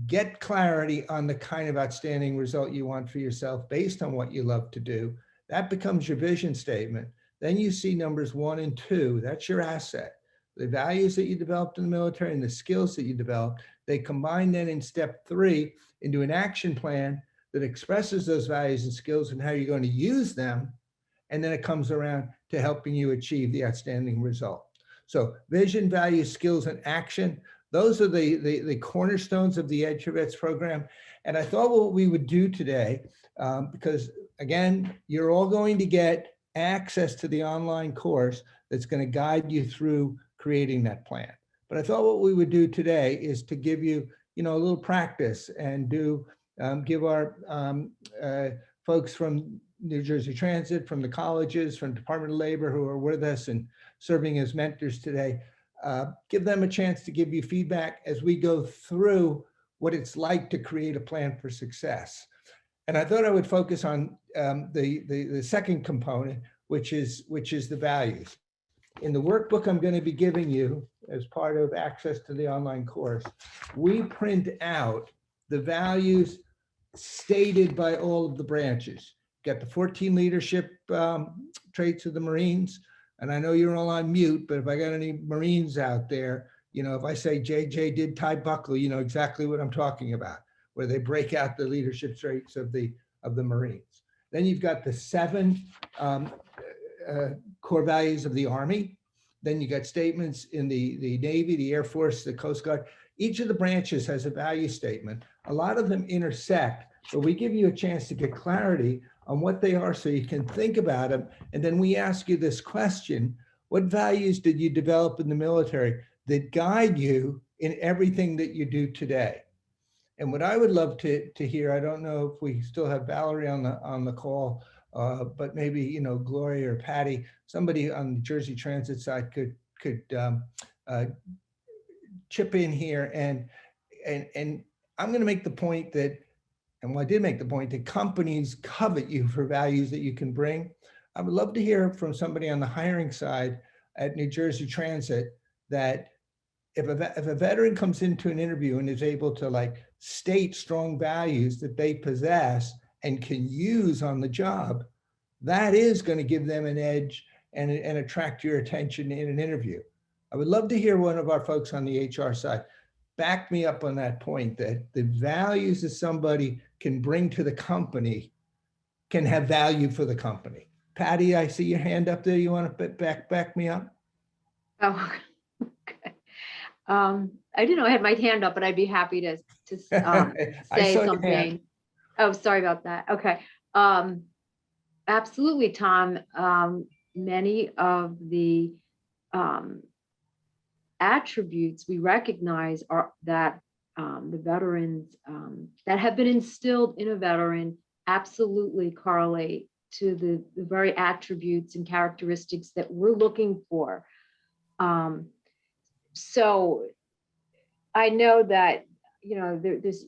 get clarity on the kind of outstanding result you want for yourself based on what you love to do. That becomes your vision statement. Then you see numbers 1 and 2. That's your asset. The values that you developed in the military and the skills that you developed, they combine then in step 3 into an action plan that expresses those values and skills and how you're going to use them. And then it comes around to helping you achieve the outstanding result. So vision, values, skills, and action, those are the cornerstones of the Edge for Vets program. And I thought what we would do today, because again, you're all going to get access to the online course that's going to guide you through creating that plan. But I thought what we would do today is to give you, a little practice and give our folks from New Jersey Transit, from the colleges, from Department of Labor who are with us and serving as mentors today, give them a chance to give you feedback as we go through what it's like to create a plan for success. And I thought I would focus on the second component, which is the values. In the workbook I'm going to be giving you as part of access to the online course, we print out the values stated by all of the branches. Got the 14 leadership traits of the Marines. And I know you're all on mute, but if I got any Marines out there, if I say JJ did Ty Buckley, you know exactly what I'm talking about, where they break out the leadership traits of the Marines. Then you've got the 7 core values of the Army. Then you got statements in the Navy, the Air Force, the Coast Guard. Each of the branches has a value statement. A lot of them intersect, but we give you a chance to get clarity on what they are so you can think about them. And then we ask you this question: what values did you develop in the military that guide you in everything that you do today? And what I would love to hear, I don't know if we still have Valerie on the call, but maybe Gloria or Patty, somebody on the Jersey Transit side could chip in here. And I'm going to make the point that, and I did make the point that companies covet you for values that you can bring. I would love to hear from somebody on the hiring side at New Jersey Transit that if a veteran comes into an interview and is able to state strong values that they possess and can use on the job, that is going to give them an edge and attract your attention in an interview. I would love to hear one of our folks on the HR side back me up on that point, that the values that somebody can bring to the company can have value for the company. Patty, I see your hand up there. You want to back me up? Oh, okay. I didn't know I had my hand up, but I'd be happy to say something. Oh, sorry about that. Okay. Absolutely, Tom. Many of the attributes we recognize are that the veterans that have been instilled in a veteran absolutely correlate to the very attributes and characteristics that we're looking for. So I know that, there's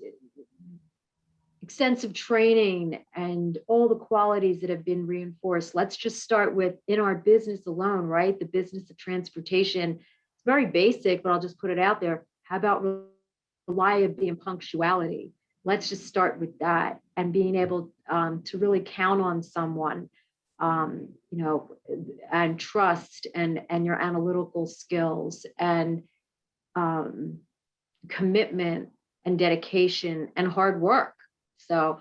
extensive training and all the qualities that have been reinforced. Let's just start with in our business alone, right? The business of transportation. It's very basic, but I'll just put it out there. How about reliability and punctuality? Let's just start with that, and being able to really count on someone, and trust and your analytical skills and commitment and dedication and hard work. So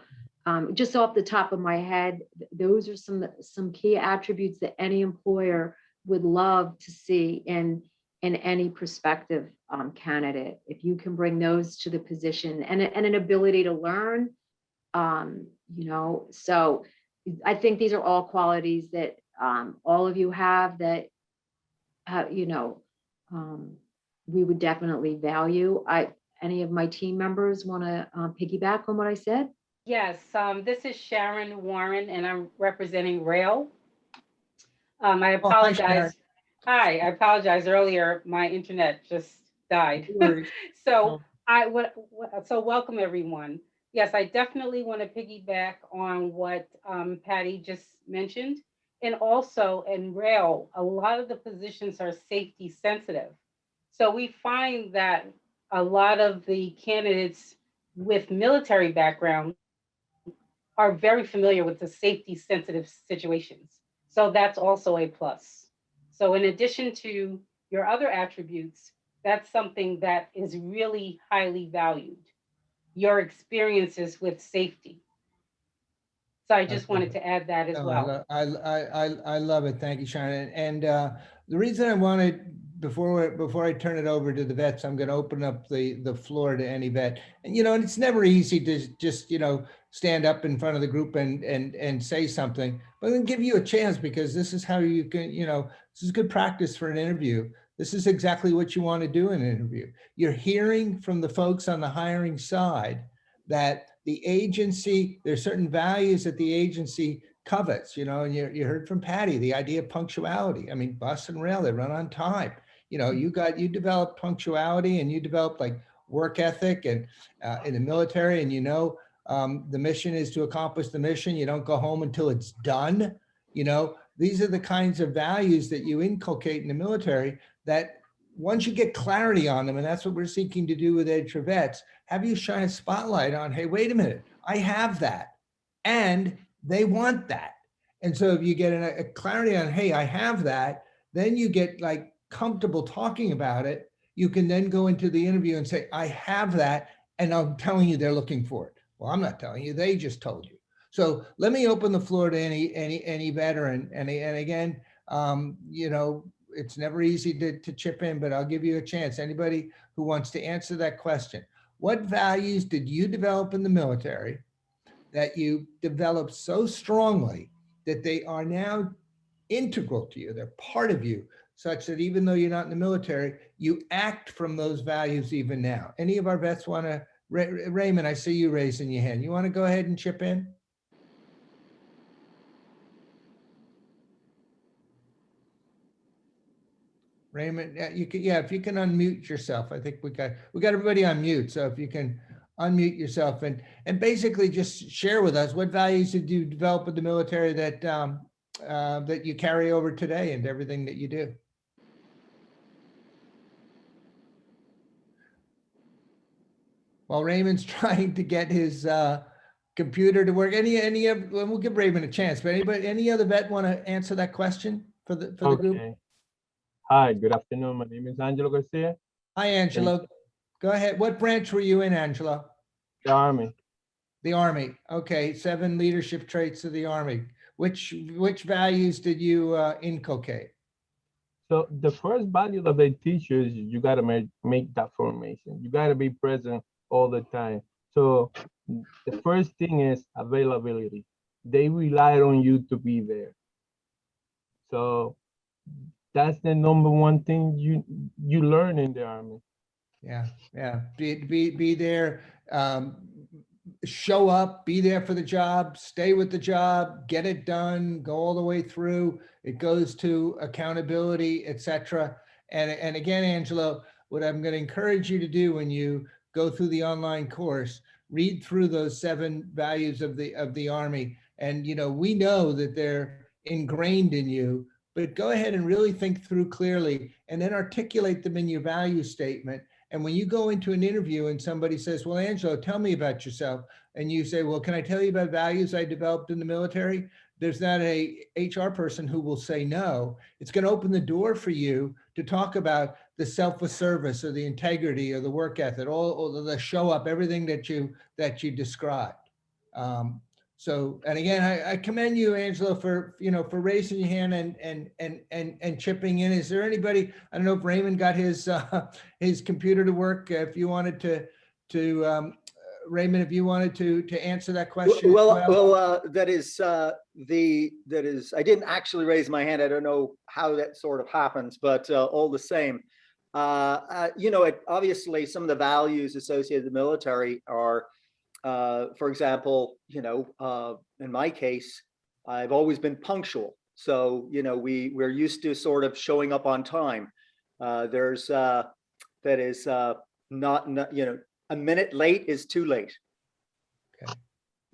just off the top of my head, those are some key attributes that any employer would love to see in any prospective candidate. If you can bring those to the position and an ability to learn, so I think these are all qualities that all of you have that, we would definitely value. Any of my team members want to piggyback on what I said? Yes, this is Sharon Warren, and I'm representing Rail. I Oh, hi, Sharon. apologize. Hi, I apologize earlier. My internet just died. No worries. So so welcome everyone. Yes, I definitely want to piggyback on what Patty just mentioned. And also in Rail, a lot of the positions are safety sensitive. So we find that a lot of the candidates with military background are very familiar with the safety sensitive situations. So that's also a plus. So in addition to your other attributes, that's something that is really highly valued, your experiences with safety. So I just wanted to add that as No, well. I love it. Thank you, Sharon. And the reason I wanted, before I turn it over to the vets, I'm going to open up the floor to any vet. And, and it's never easy to just, stand up in front of the group and say something, but then give you a chance, because this is how you can, this is good practice for an interview. This is exactly what you want to do in an interview. You're hearing from the folks on the hiring side that the agency, there's certain values that the agency covets, and you heard from Patty, the idea of punctuality. I mean, bus and rail, they run on time. You developed punctuality, and you developed like work ethic, and in the military, and the mission is to accomplish the mission. You don't go home until it's done. These are the kinds of values that you inculcate in the military that once you get clarity on them, and that's what we're seeking to do with EDG for Vets, have you shine a spotlight on, hey, wait a minute, I have that, and they want that. And so if you get a clarity on, hey, I have that, then you get like comfortable talking about it. You can then go into the interview and say, I have that, and I'm telling you they're looking for it. Well, I'm not telling you, they just told you. So let me open the floor to any veteran. And again, it's never easy to chip in, but I'll give you a chance. Anybody who wants to answer that question. What values did you develop in the military that you developed so strongly that they are now integral to you? They're part of you, such that even though you're not in the military, you act from those values even now. Any of our vets want to, Raymond, I see you raising your hand. You want to go ahead and chip in? Raymond, if you can unmute yourself. I think we got everybody on mute. So if you can unmute yourself and basically just share with us, what values did you develop in the military that that you carry over today and everything that you do? While Raymond's trying to get his computer to work, we'll give Raymond a chance, but any other vet want to answer that question for the group? Hi, good afternoon. My name is Angelo Garcia. Hi, Angelo. Go ahead. What branch were you in, Angelo? The Army. The Army. Okay, 7 leadership traits of the Army. Which values did you inculcate? So the first value that they teach you is you got to make that formation. You got to be present all the time. So the first thing is availability. They rely on you to be there. So that's the number one thing you learn in the Army. Yeah. Be there, show up, be there for the job, stay with the job, get it done, go all the way through. It goes to accountability, etc. And again, Angelo, what I'm going to encourage you to do when you go through the online course, read through those 7 values of the Army. And we know that they're ingrained in you, but go ahead and really think through clearly and then articulate them in your value statement. And when you go into an interview and somebody says, well, Angelo, tell me about yourself. And you say, well, can I tell you about values I developed in the military? There's not a HR person who will say no. It's going to open the door for you to talk about the selfless service or the integrity or the work ethic, all the show up, everything that you described. So, and again, I commend you, Angela, for, for raising your hand and chipping in. Is there anybody, I don't know if Raymond got his computer to work, if you wanted Raymond, if you wanted to answer that question. That is, I didn't actually raise my hand. I don't know how that sort of happens, but all the same, obviously some of the values associated with the military are, for example, in my case, I've always been punctual. So, we're used to sort of showing up on time. That is not, a minute late is too late. Okay.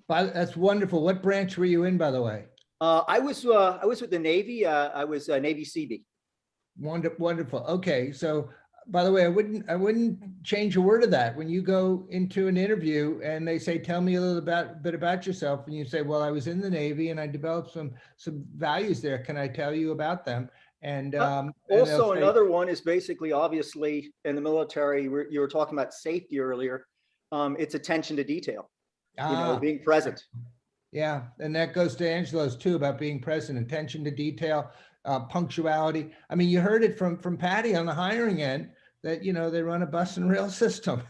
That's wonderful. What branch were you in, by the way? I was with the Navy. I was Navy Seabee. Wonderful. Okay. So, by the way, I wouldn't change a word of that. When you go into an interview and they say, tell me a little bit about yourself, and you say, well, I was in the Navy and I developed some values there. Can I tell you about them? And also another one is basically, obviously, in the military, you were talking about safety earlier. It's attention to detail, being present. Yeah, and that goes to Angela's too, about being present, attention to detail, punctuality. I mean, you heard it from Patty on the hiring end that, they run a bus and rail system.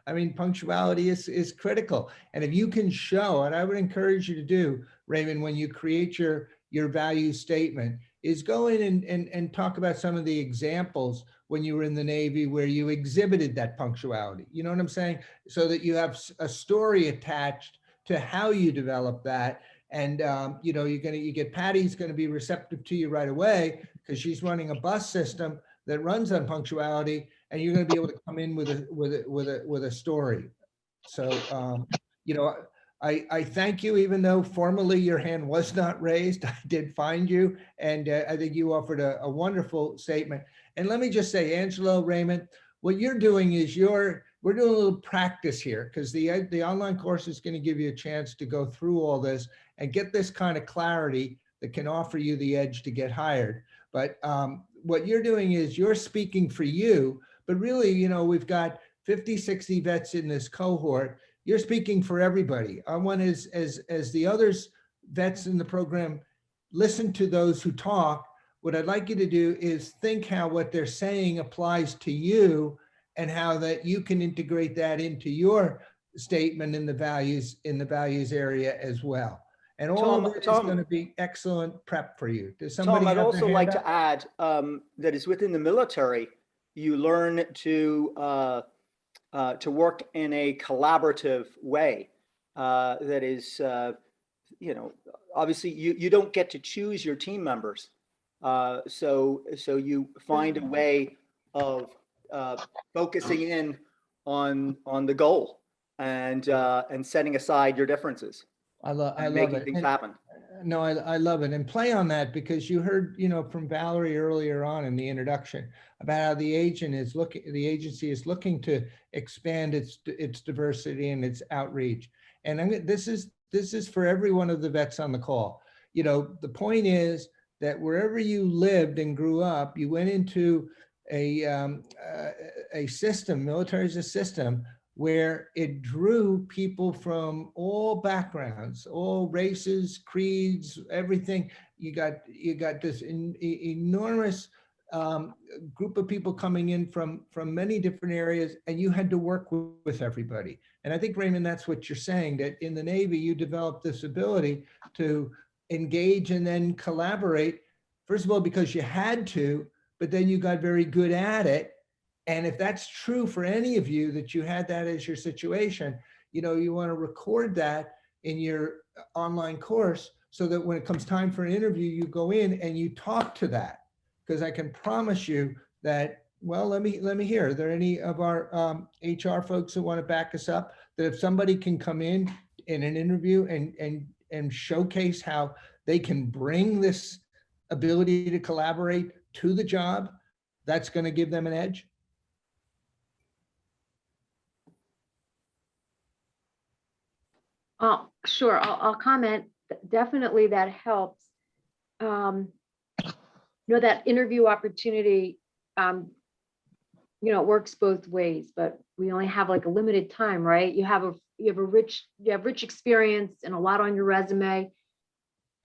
I mean, punctuality is critical. And if you can show, and I would encourage you to do, Raymond, when you create your value statement, is go in and talk about some of the examples when you were in the Navy where you exhibited that punctuality. You know what I'm saying? So that you have a story attached to how you develop that. And, you get Patty's going to be receptive to you right away because she's running a bus system that runs on punctuality, and you're going to be able to come in with a story. So, I thank you, even though formally your hand was not raised. I did find you, and I think you offered a wonderful statement. And let me just say, Angelo, Raymond, what you're doing is we're doing a little practice here, because the online course is going to give you a chance to go through all this and get this kind of clarity that can offer you the edge to get hired. But what you're doing is you're speaking for you, but really, we've got 50, 60 vets in this cohort. You're speaking for everybody. I want as the others vets in the program listen to those who talk, what I'd like you to do is think how what they're saying applies to you, and how that you can integrate that into your statement in the values area as well. And all of it is going to be excellent prep for you. Does somebody Tom, I'd have also their like hand to add that is within the military, you learn to work in a collaborative way. That is, obviously you don't get to choose your team members. So you find a way of focusing in on the goal and setting aside your differences. I love making it. things happen. No, I love it. And play on that, because you heard, from Valerie earlier on in the introduction about how the agency is looking to expand its diversity and its outreach. And this is for every one of the vets on the call. The point is that wherever you lived and grew up, you went into a system, military is a system, where it drew people from all backgrounds, all races, creeds, everything. You got this enormous group of people coming in from many different areas, and you had to work with everybody. And I think, Raymond, that's what you're saying, that in the Navy, you developed this ability to engage and then collaborate, first of all, because you had to, but then you got very good at it. And if that's true for any of you, that you had that as your situation, you want to record that in your online course, so that when it comes time for an interview, you go in and you talk to that. Because I can promise you that, well, let me hear, are there any of our HR folks who want to back us up, that if somebody can come in an interview and showcase how they can bring this ability to collaborate to the job, that's going to give them an edge? Sure, I'll comment. Definitely that helps. That interview opportunity you know, it works both ways, but we only have like a limited time, right? You have rich experience and a lot on your resume.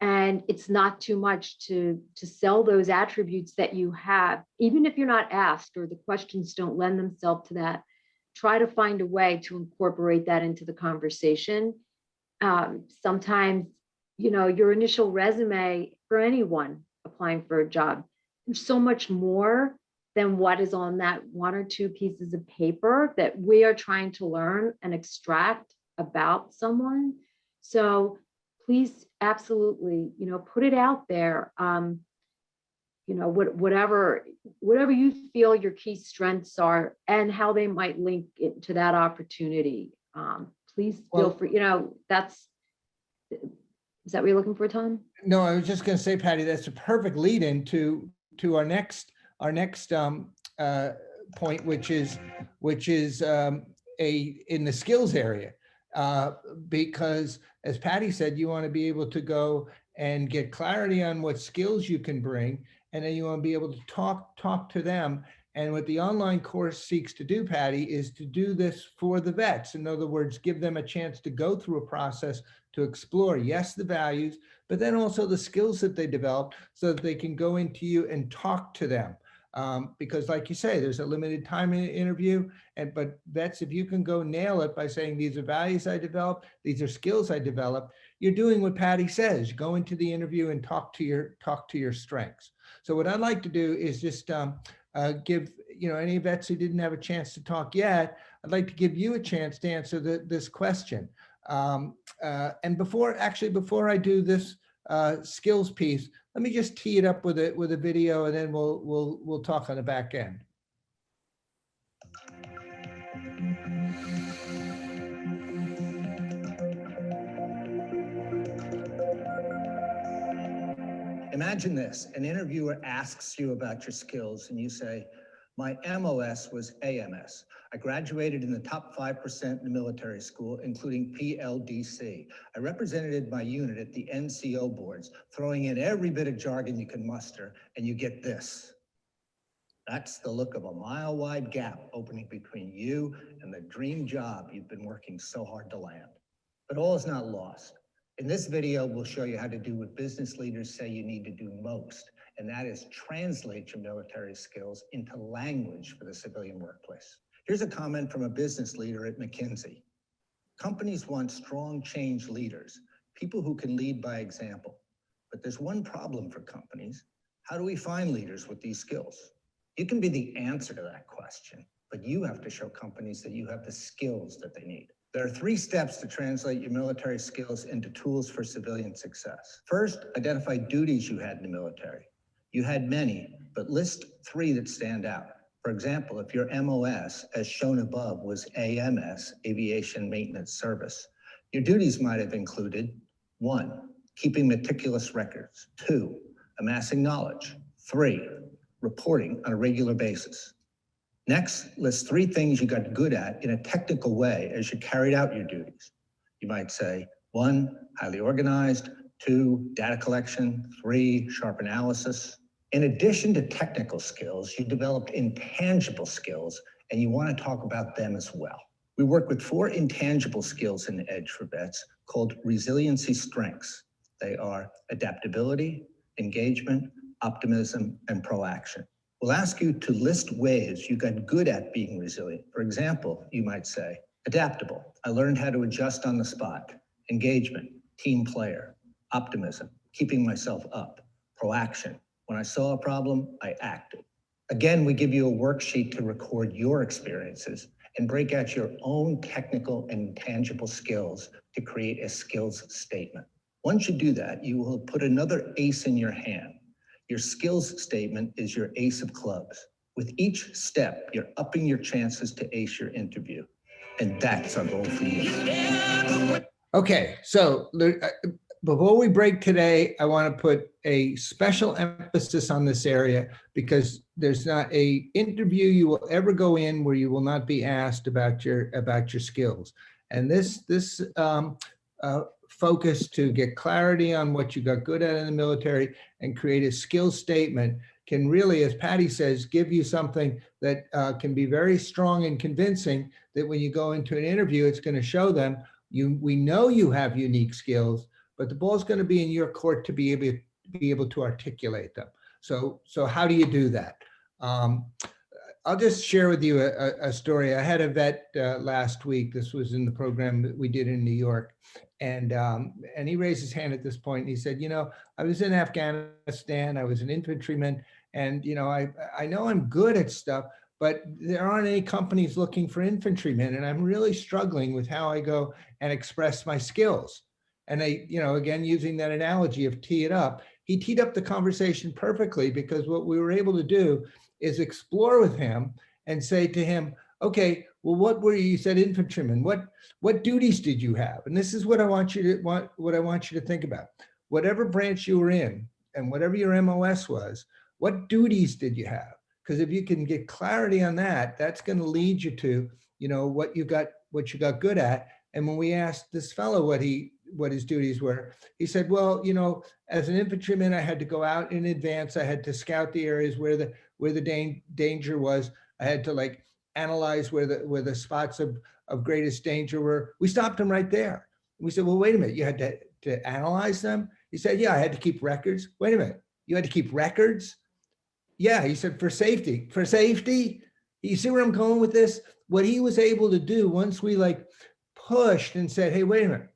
And it's not too much to sell those attributes that you have, even if you're not asked or the questions don't lend themselves to that. Try to find a way to incorporate that into the conversation. Sometimes, you know, your initial resume for anyone applying for a job, there's so much more than what is on that one or two pieces of paper that we are trying to learn and extract about someone. So please, absolutely, you know, put it out there. You know, whatever you feel your key strengths are and how they might link into that opportunity. Please feel free, you know, is that what you're looking for, Tom? No, I was just going to say, Patty, that's a perfect lead into our next point, which is in the skills area, because as Patty said, you want to be able to go and get clarity on what skills you can bring, and then you want to be able to talk to them. And what the online course seeks to do, Patty, is to do this for the vets. In other words, give them a chance to go through a process to explore, yes, the values, but then also the skills that they develop so that they can go into you and talk to them. Because like you say, there's a limited time in an interview, but vets, if you can go nail it by saying, these are values I developed, these are skills I developed, you're doing what Patty says, go into the interview and talk to your strengths. So what I'd like to do is just give, you know, any vets who didn't have a chance to talk yet, I'd like to give you a chance to answer this question. And before I do this skills piece, let me just tee it up with a video, and then we'll talk on the back end. Imagine this, an interviewer asks you about your skills and you say, my MOS was AMS. I graduated in the top 5% in the military school, including PLDC. I represented my unit at the NCO boards, throwing in every bit of jargon you can muster, and you get this. That's the look of a mile-wide gap opening between you and the dream job you've been working so hard to land. But all is not lost. In this video, we'll show you how to do what business leaders say you need to do most, and that is translate your military skills into language for the civilian workplace. Here's a comment from a business leader at McKinsey. Companies want strong change leaders, people who can lead by example. But there's one problem for companies. How do we find leaders with these skills? You can be the answer to that question, but you have to show companies that you have the skills that they need. There are 3 steps to translate your military skills into tools for civilian success. First, identify duties you had in the military. You had many, but list 3 that stand out. For example, if your MOS, as shown above, was AMS, Aviation Maintenance Service, your duties might have included 1, keeping meticulous records, 2, amassing knowledge, 3, reporting on a regular basis. Next, list 3 things you got good at in a technical way as you carried out your duties. You might say 1, highly organized, 2, data collection, 3, sharp analysis. In addition to technical skills, you developed intangible skills, and you want to talk about them as well. We work with 4 intangible skills in the Edge for Vets called resiliency strengths. They are adaptability, engagement, optimism, and proaction. We'll ask you to list ways you got good at being resilient. For example, you might say, adaptable, I learned how to adjust on the spot. Engagement, team player. Optimism, keeping myself up. Proaction, when I saw a problem, I acted. Again, we give you a worksheet to record your experiences and break out your own technical and tangible skills to create a skills statement. Once you do that, you will put another ace in your hand. Your skills statement is your ace of clubs. With each step, you're upping your chances to ace your interview. And that's our goal for you. Okay, so before we break today, I want to put a special emphasis on this area because there's not an interview you will ever go in where you will not be asked about your skills. And this focus to get clarity on what you got good at in the military and create a skills statement can really, as Patty says, give you something that can be very strong and convincing, that when you go into an interview, it's going to show them we know you have unique skills, but the ball's going to be in your court to be able to articulate them. So how do you do that? I'll just share with you a story. I had a vet last week. This was in the program that we did in New York. And he raised his hand at this point and he said, you know, I was in Afghanistan, I was an infantryman, and you know, I know I'm good at stuff, but there aren't any companies looking for infantrymen, and I'm really struggling with how I go and express my skills. And you know, again, using that analogy of tee it up, he teed up the conversation perfectly, because what we were able to do is explore with him and say to him, okay, well, what were you said infantryman, what duties did you have? And this is what I want you to think about. Whatever branch you were in and whatever your MOS was, what duties did you have? Because if you can get clarity on that, that's going to lead you to, you know, what you got good at. And when we asked this fellow what his duties were, he said, well, you know, as an infantryman, I had to go out in advance. I had to scout the areas where the danger was. I had to like analyze where the spots of greatest danger were. We stopped him right there. We said, well, wait a minute, you had to analyze them? He said, yeah, I had to keep records. Wait a minute, you had to keep records? Yeah, he said, for safety. For safety? You see where I'm going with this? What he was able to do once we like pushed and said, hey, wait a minute,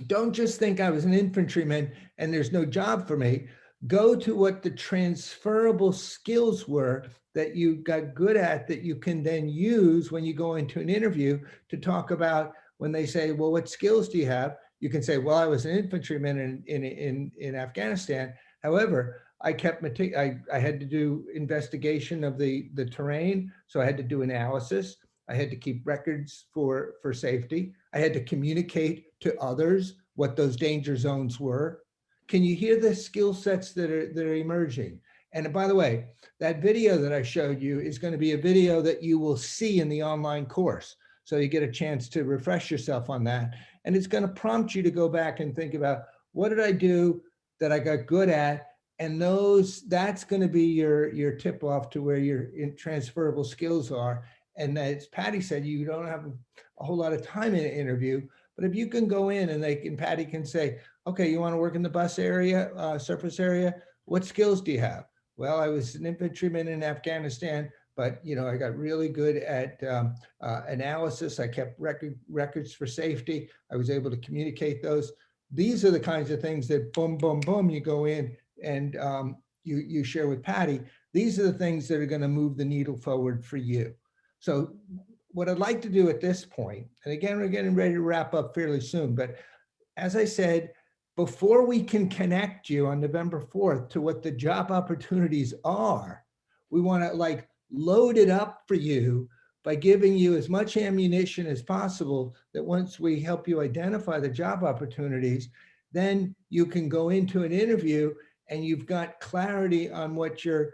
don't just think I was an infantryman and there's no job for me. Go to what the transferable skills were that you got good at, that you can then use when you go into an interview to talk about. When they say, well, what skills do you have? You can say, well, I was an infantryman in Afghanistan. However, I had to do investigation of the terrain. So I had to do analysis. I had to keep records for safety. I had to communicate to others what those danger zones were. Can you hear the skill sets that are emerging? And by the way, that video that I showed you is going to be a video that you will see in the online course. So you get a chance to refresh yourself on that. And it's going to prompt you to go back and think about, what did I do that I got good at? And that's going to be your tip off to where your transferable skills are. And as Patty said, you don't have a whole lot of time in an interview, but if you can go in and Patty can say, okay, you want to work in the bus area, surface area? What skills do you have? Well, I was an infantryman in Afghanistan, but you know, I got really good at analysis. I kept records for safety. I was able to communicate those. These are the kinds of things that boom, boom, boom, you go in and you share with Patty. These are the things that are going to move the needle forward for you. So what I'd like to do at this point, and again, we're getting ready to wrap up fairly soon, but as I said, before we can connect you on November 4th to what the job opportunities are, we want to like load it up for you by giving you as much ammunition as possible, that once we help you identify the job opportunities, then you can go into an interview and you've got clarity on what your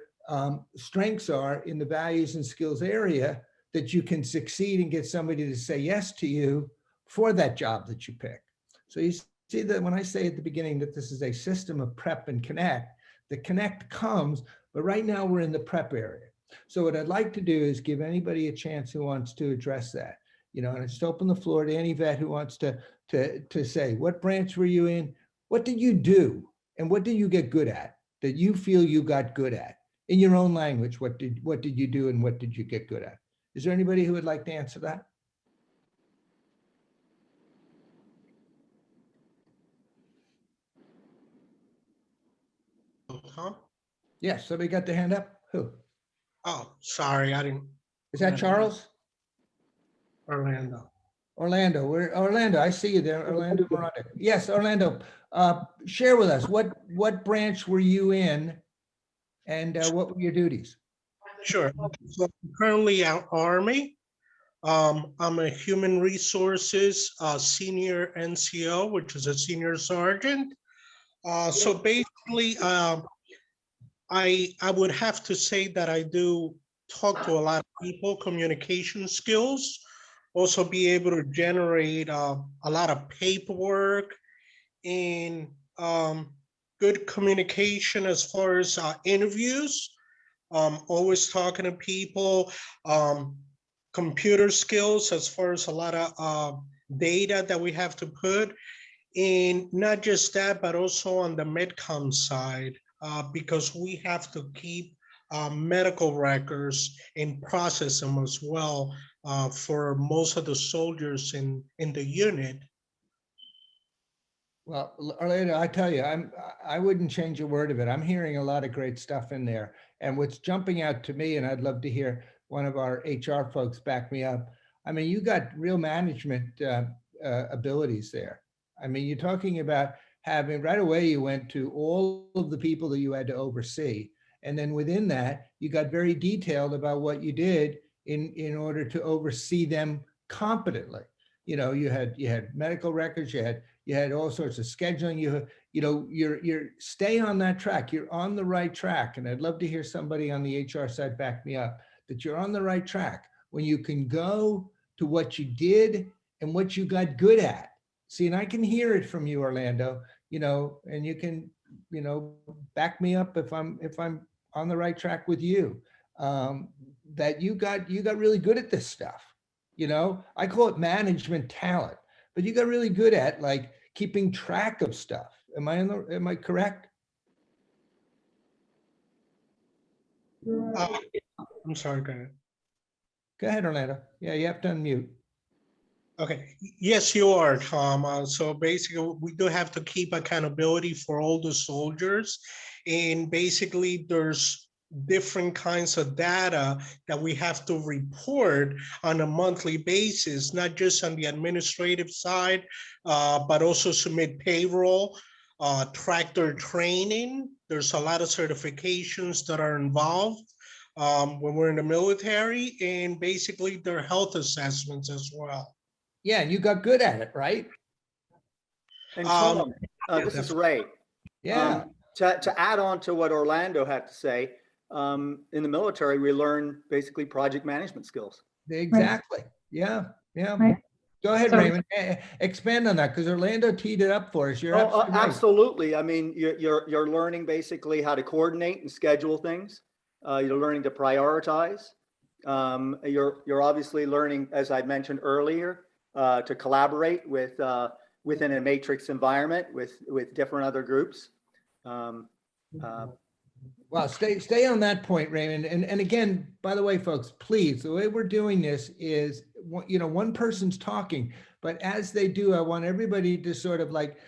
strengths are in the values and skills area, that you can succeed and get somebody to say yes to you for that job that you pick. So you see that when I say at the beginning that this is a system of prep and connect, the connect comes, but right now we're in the prep area. So what I'd like to do is give anybody a chance who wants to address that, you know, and I just open the floor to any vet who wants to say, what branch were you in? What did you do? And what did you get good at that you feel you got good at? In your own language, what did you do and what did you get good at? Is there anybody who would like to answer that? Huh? Yes, somebody got their hand up? Who? Oh, sorry, I didn't. Is that Charles? Orlando. Orlando, I see you there, Orlando. Yes, Orlando, share with us, what branch were you in and what were your duties? Sure. So currently our Army. I'm a human resources senior NCO, which is a senior sergeant. So basically, I would have to say that I do talk to a lot of people, communication skills, also be able to generate a lot of paperwork and good communication as far as interviews. always talking to people, computer skills as far as a lot of data that we have to put. And not just that, but also on the medcom side, because we have to keep medical records and process them as well for most of the soldiers in the unit. Well, Orlando, I tell you, I wouldn't change a word of it. I'm hearing a lot of great stuff in there. And what's jumping out to me, and I'd love to hear one of our HR folks back me up. I mean, you got real management abilities there. I mean, you're talking about having, right away, you went to all of the people that you had to oversee. And then within that, you got very detailed about what you did in order to oversee them competently. You know, you had medical records, you had all sorts of scheduling. You're stay on that track. You're on the right track. And I'd love to hear somebody on the HR side back me up that you're on the right track when you can go to what you did and what you got good at. See, and I can hear it from you, Orlando, and you can, back me up if I'm on the right track with you, that you got really good at this stuff. I call it management talent, but you got really good at like keeping track of stuff. Am I correct? I'm sorry, go ahead. Go ahead, Orlando. Yeah, you have to unmute. Okay, yes, you are, Tom. So basically, we do have to keep accountability for all the soldiers. And basically, there's different kinds of data that we have to report on a monthly basis, not just on the administrative side, but also submit payroll, track their training. There's a lot of certifications that are involved when we're in the military, and basically their health assessments as well. Yeah, and you got good at it, right? And Tom, this is Ray. Yeah. To add on to what Orlando had to say, in the military, we learn basically project management skills. Exactly. Yeah. Yeah. Right. Go ahead, So- Raymond. Expand on that because Orlando teed it up for us. You're absolutely right. Absolutely. I mean, you're learning basically how to coordinate and schedule things. You're learning to prioritize. You're obviously learning, as I mentioned earlier, to collaborate within a matrix environment with different other groups. Well, stay on that point, Raymond. And again, by the way, folks, please, the way we're doing this is, one person's talking, but as they do, I want everybody to sort of like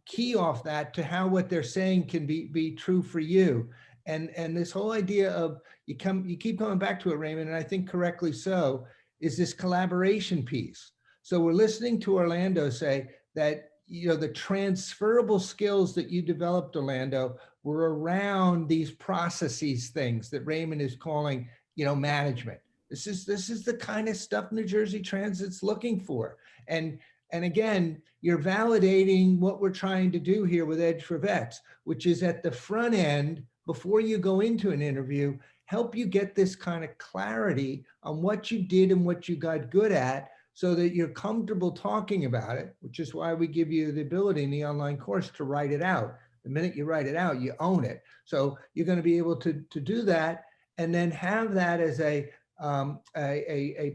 key off that to how what they're saying can be true for you. And this whole idea of you keep coming back to it, Raymond, and I think correctly so, is this collaboration piece. So we're listening to Orlando say that, the transferable skills that you developed, Orlando, were around these processes things that Raymond is calling, management. This is the kind of stuff New Jersey Transit's looking for. And again, you're validating what we're trying to do here with EDG4Vets, which is at the front end, before you go into an interview, help you get this kind of clarity on what you did and what you got good at, so that you're comfortable talking about it, which is why we give you the ability in the online course to write it out. The minute you write it out, you own it. So you're going to be able to do that and then have that as a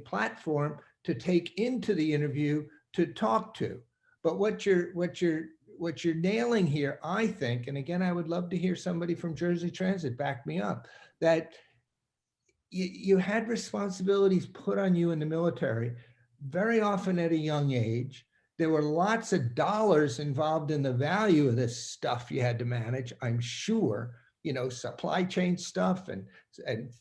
platform to take into the interview to talk to. But what you're nailing here, I think, and again, I would love to hear somebody from Jersey Transit back me up, that you had responsibilities put on you in the military very often at a young age. There were lots of dollars involved in the value of this stuff you had to manage, I'm sure, supply chain stuff and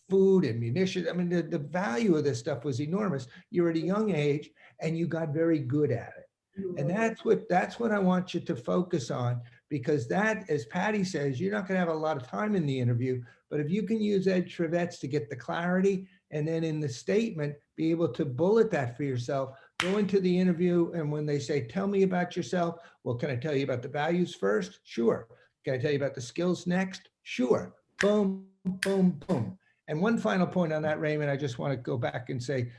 food and munitions. I mean, the value of this stuff was enormous. You're at a young age and you got very good at it. And that's what I want you to focus on, because that, as Patty says, you're not going to have a lot of time in the interview, but if you can use EDG4Vets to get the clarity, and then in the statement, be able to bullet that for yourself, go into the interview, and when they say, tell me about yourself, well, can I tell you about the values first? Sure. Can I tell you about the skills next? Sure. Boom, boom, boom. And one final point on that, Raymond, I just want to go back and say,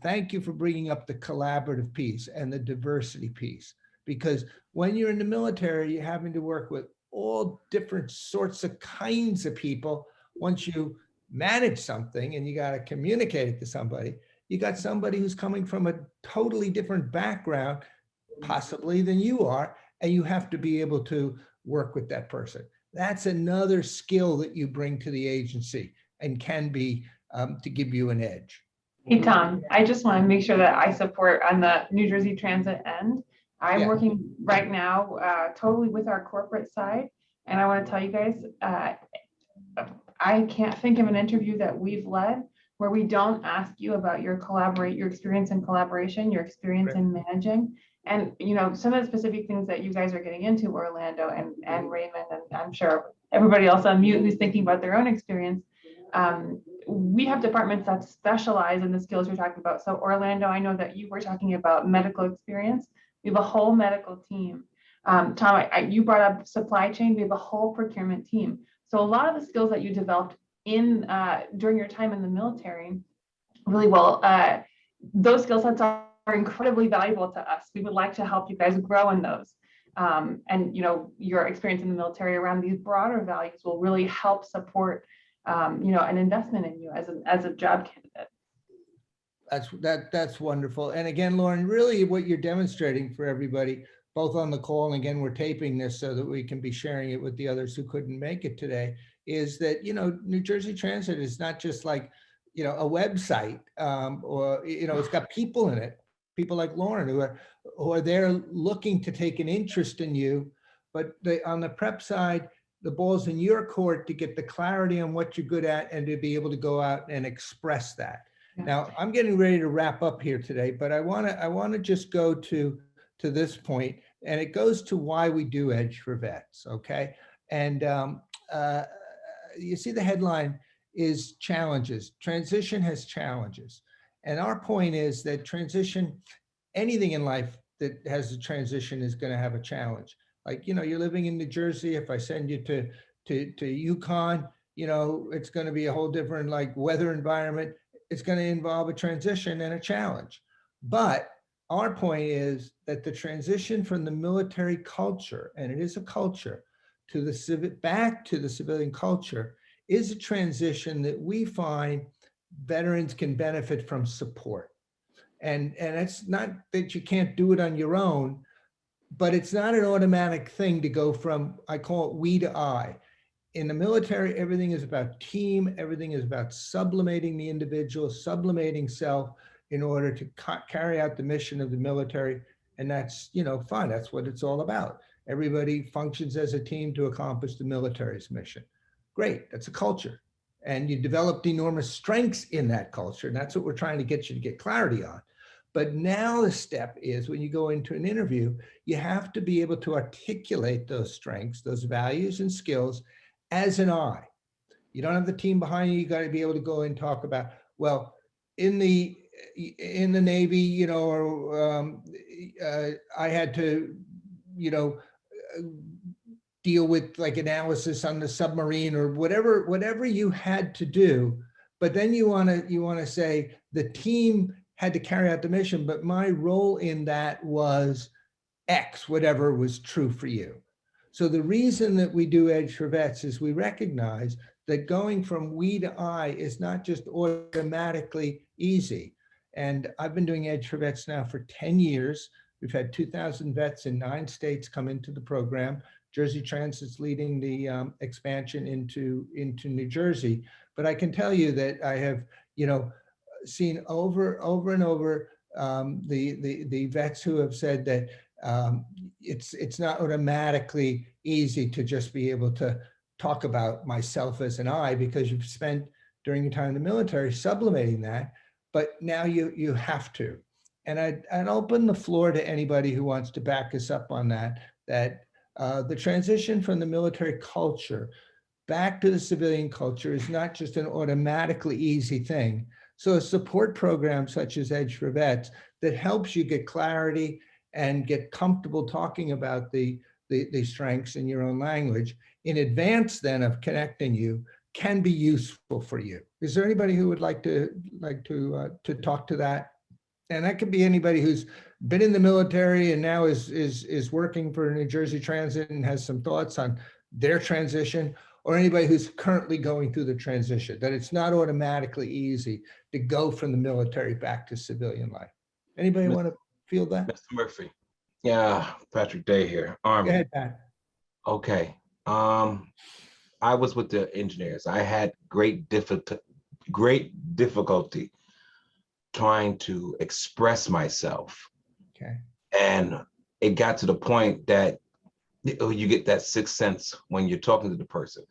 thank you for bringing up the collaborative piece and the diversity piece, because when you're in the military, you're having to work with all different sorts of kinds of people. Once you manage something and you got to communicate it to somebody, you got somebody who's coming from a totally different background, possibly than you are, and you have to be able to work with that person. That's another skill that you bring to the agency and can be to give you an edge. Hey, Tom, I just want to make sure that I support on the New Jersey Transit end. I'm Yeah. working right now totally with our corporate side. And I want to tell you guys, I can't think of an interview that we've led where we don't ask you about your experience in collaboration, your experience in managing. And, you know, some of the specific things that you guys are getting into, Orlando and Raymond, and I'm sure everybody else on mute who's thinking about their own experience. We have departments that specialize in the skills you're talking about. So Orlando, I know that you were talking about medical experience. We have a whole medical team. Tom, you brought up supply chain. We have a whole procurement team. So a lot of the skills that you developed in during your time in the military, really well, those skill sets are incredibly valuable to us. We would like to help you guys grow in those. And you know, your experience in the military around these broader values will really help support you know, an investment in you as a job candidate. That's wonderful. And again, Lauren, really what you're demonstrating for everybody, both on the call, and again, we're taping this so that we can be sharing it with the others who couldn't make it today, is that, you know, New Jersey Transit is not just like, you know, a website or, you know, it's got people in it, people like Lauren who are there looking to take an interest in you, but on the prep side, the ball's in your court to get the clarity on what you're good at and to be able to go out and express that. Yeah. Now, I'm getting ready to wrap up here today, but I want to just go to this point, and it goes to why we do Edge for Vets, okay? And you see the headline is challenges. Transition has challenges. And our point is that transition, anything in life that has a transition is going to have a challenge. Like, you know, you're living in New Jersey. If I send you to Yukon, you know, it's going to be a whole different like weather environment. It's going to involve a transition and a challenge. But our point is that the transition from the military culture, and it is a culture, to the back to the civilian culture is a transition that we find veterans can benefit from support. And it's not that you can't do it on your own, but it's not an automatic thing to go from, I call it we to I. In the military, everything is about team. Everything is about sublimating the individual, sublimating self in order to carry out the mission of the military. And that's, you know, fine. That's what it's all about. Everybody functions as a team to accomplish the military's mission. Great. That's a culture. And you developed enormous strengths in that culture. And that's what we're trying to get you to get clarity on. But now the step is when you go into an interview, you have to be able to articulate those strengths, those values and skills as an I. You don't have the team behind you. You got to be able to go and talk about, well, in the Navy, you know, or I had to, you know, deal with like analysis on the submarine or whatever you had to do. But then you want to say the team had to carry out the mission, but my role in that was X, whatever was true for you. So the reason that we do Edge for Vets is we recognize that going from we to I is not just automatically easy. And I've been doing Edge for Vets now for 10 years. We've had 2,000 vets in 9 states come into the program. Jersey Transit's leading the expansion into New Jersey. But I can tell you that I have, you know, seen over and over the vets who have said that it's not automatically easy to just be able to talk about myself as an I, because you've spent during your time in the military sublimating that, but now you have to. And I'd open the floor to anybody who wants to back us up on that the transition from the military culture back to the civilian culture is not just an automatically easy thing. So a support program such as Edge for Vets that helps you get clarity and get comfortable talking about the strengths in your own language in advance then of connecting you can be useful for you. Is there anybody who would like to talk to that? And that could be anybody who's been in the military and now is working for New Jersey Transit and has some thoughts on their transition, or anybody who's currently going through the transition, that it's not automatically easy to go from the military back to civilian life. Anybody want to feel that? Mr. Murphy. Yeah, Patrick Day here, Go Army. ahead, Pat. Okay. I was with the engineers. I had great difficulty trying to express myself. Okay. And it got to the point that you get that sixth sense when you're talking to the person.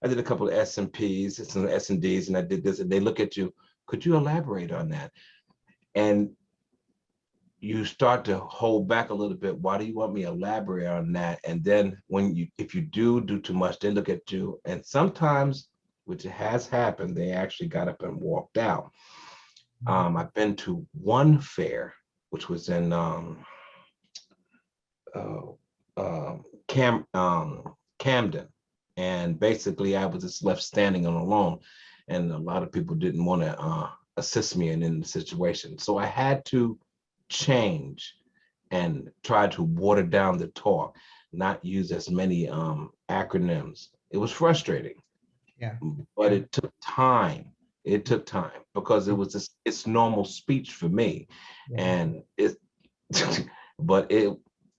I did a couple of S&Ps, some S&Ds, and I did this, and they look at you, could you elaborate on that? And you start to hold back a little bit. Why do you want me to elaborate on that? And then if you do too much, they look at you. And sometimes, which has happened, they actually got up and walked out. I've been to one fair, which was in Camden. And basically I was just left standing on alone. And a lot of people didn't want to assist me in the situation. So I had to change and try to water down the talk, not use as many acronyms. It was frustrating. Yeah. But it took time. It took time because it was just, it's normal speech for me. Yeah. And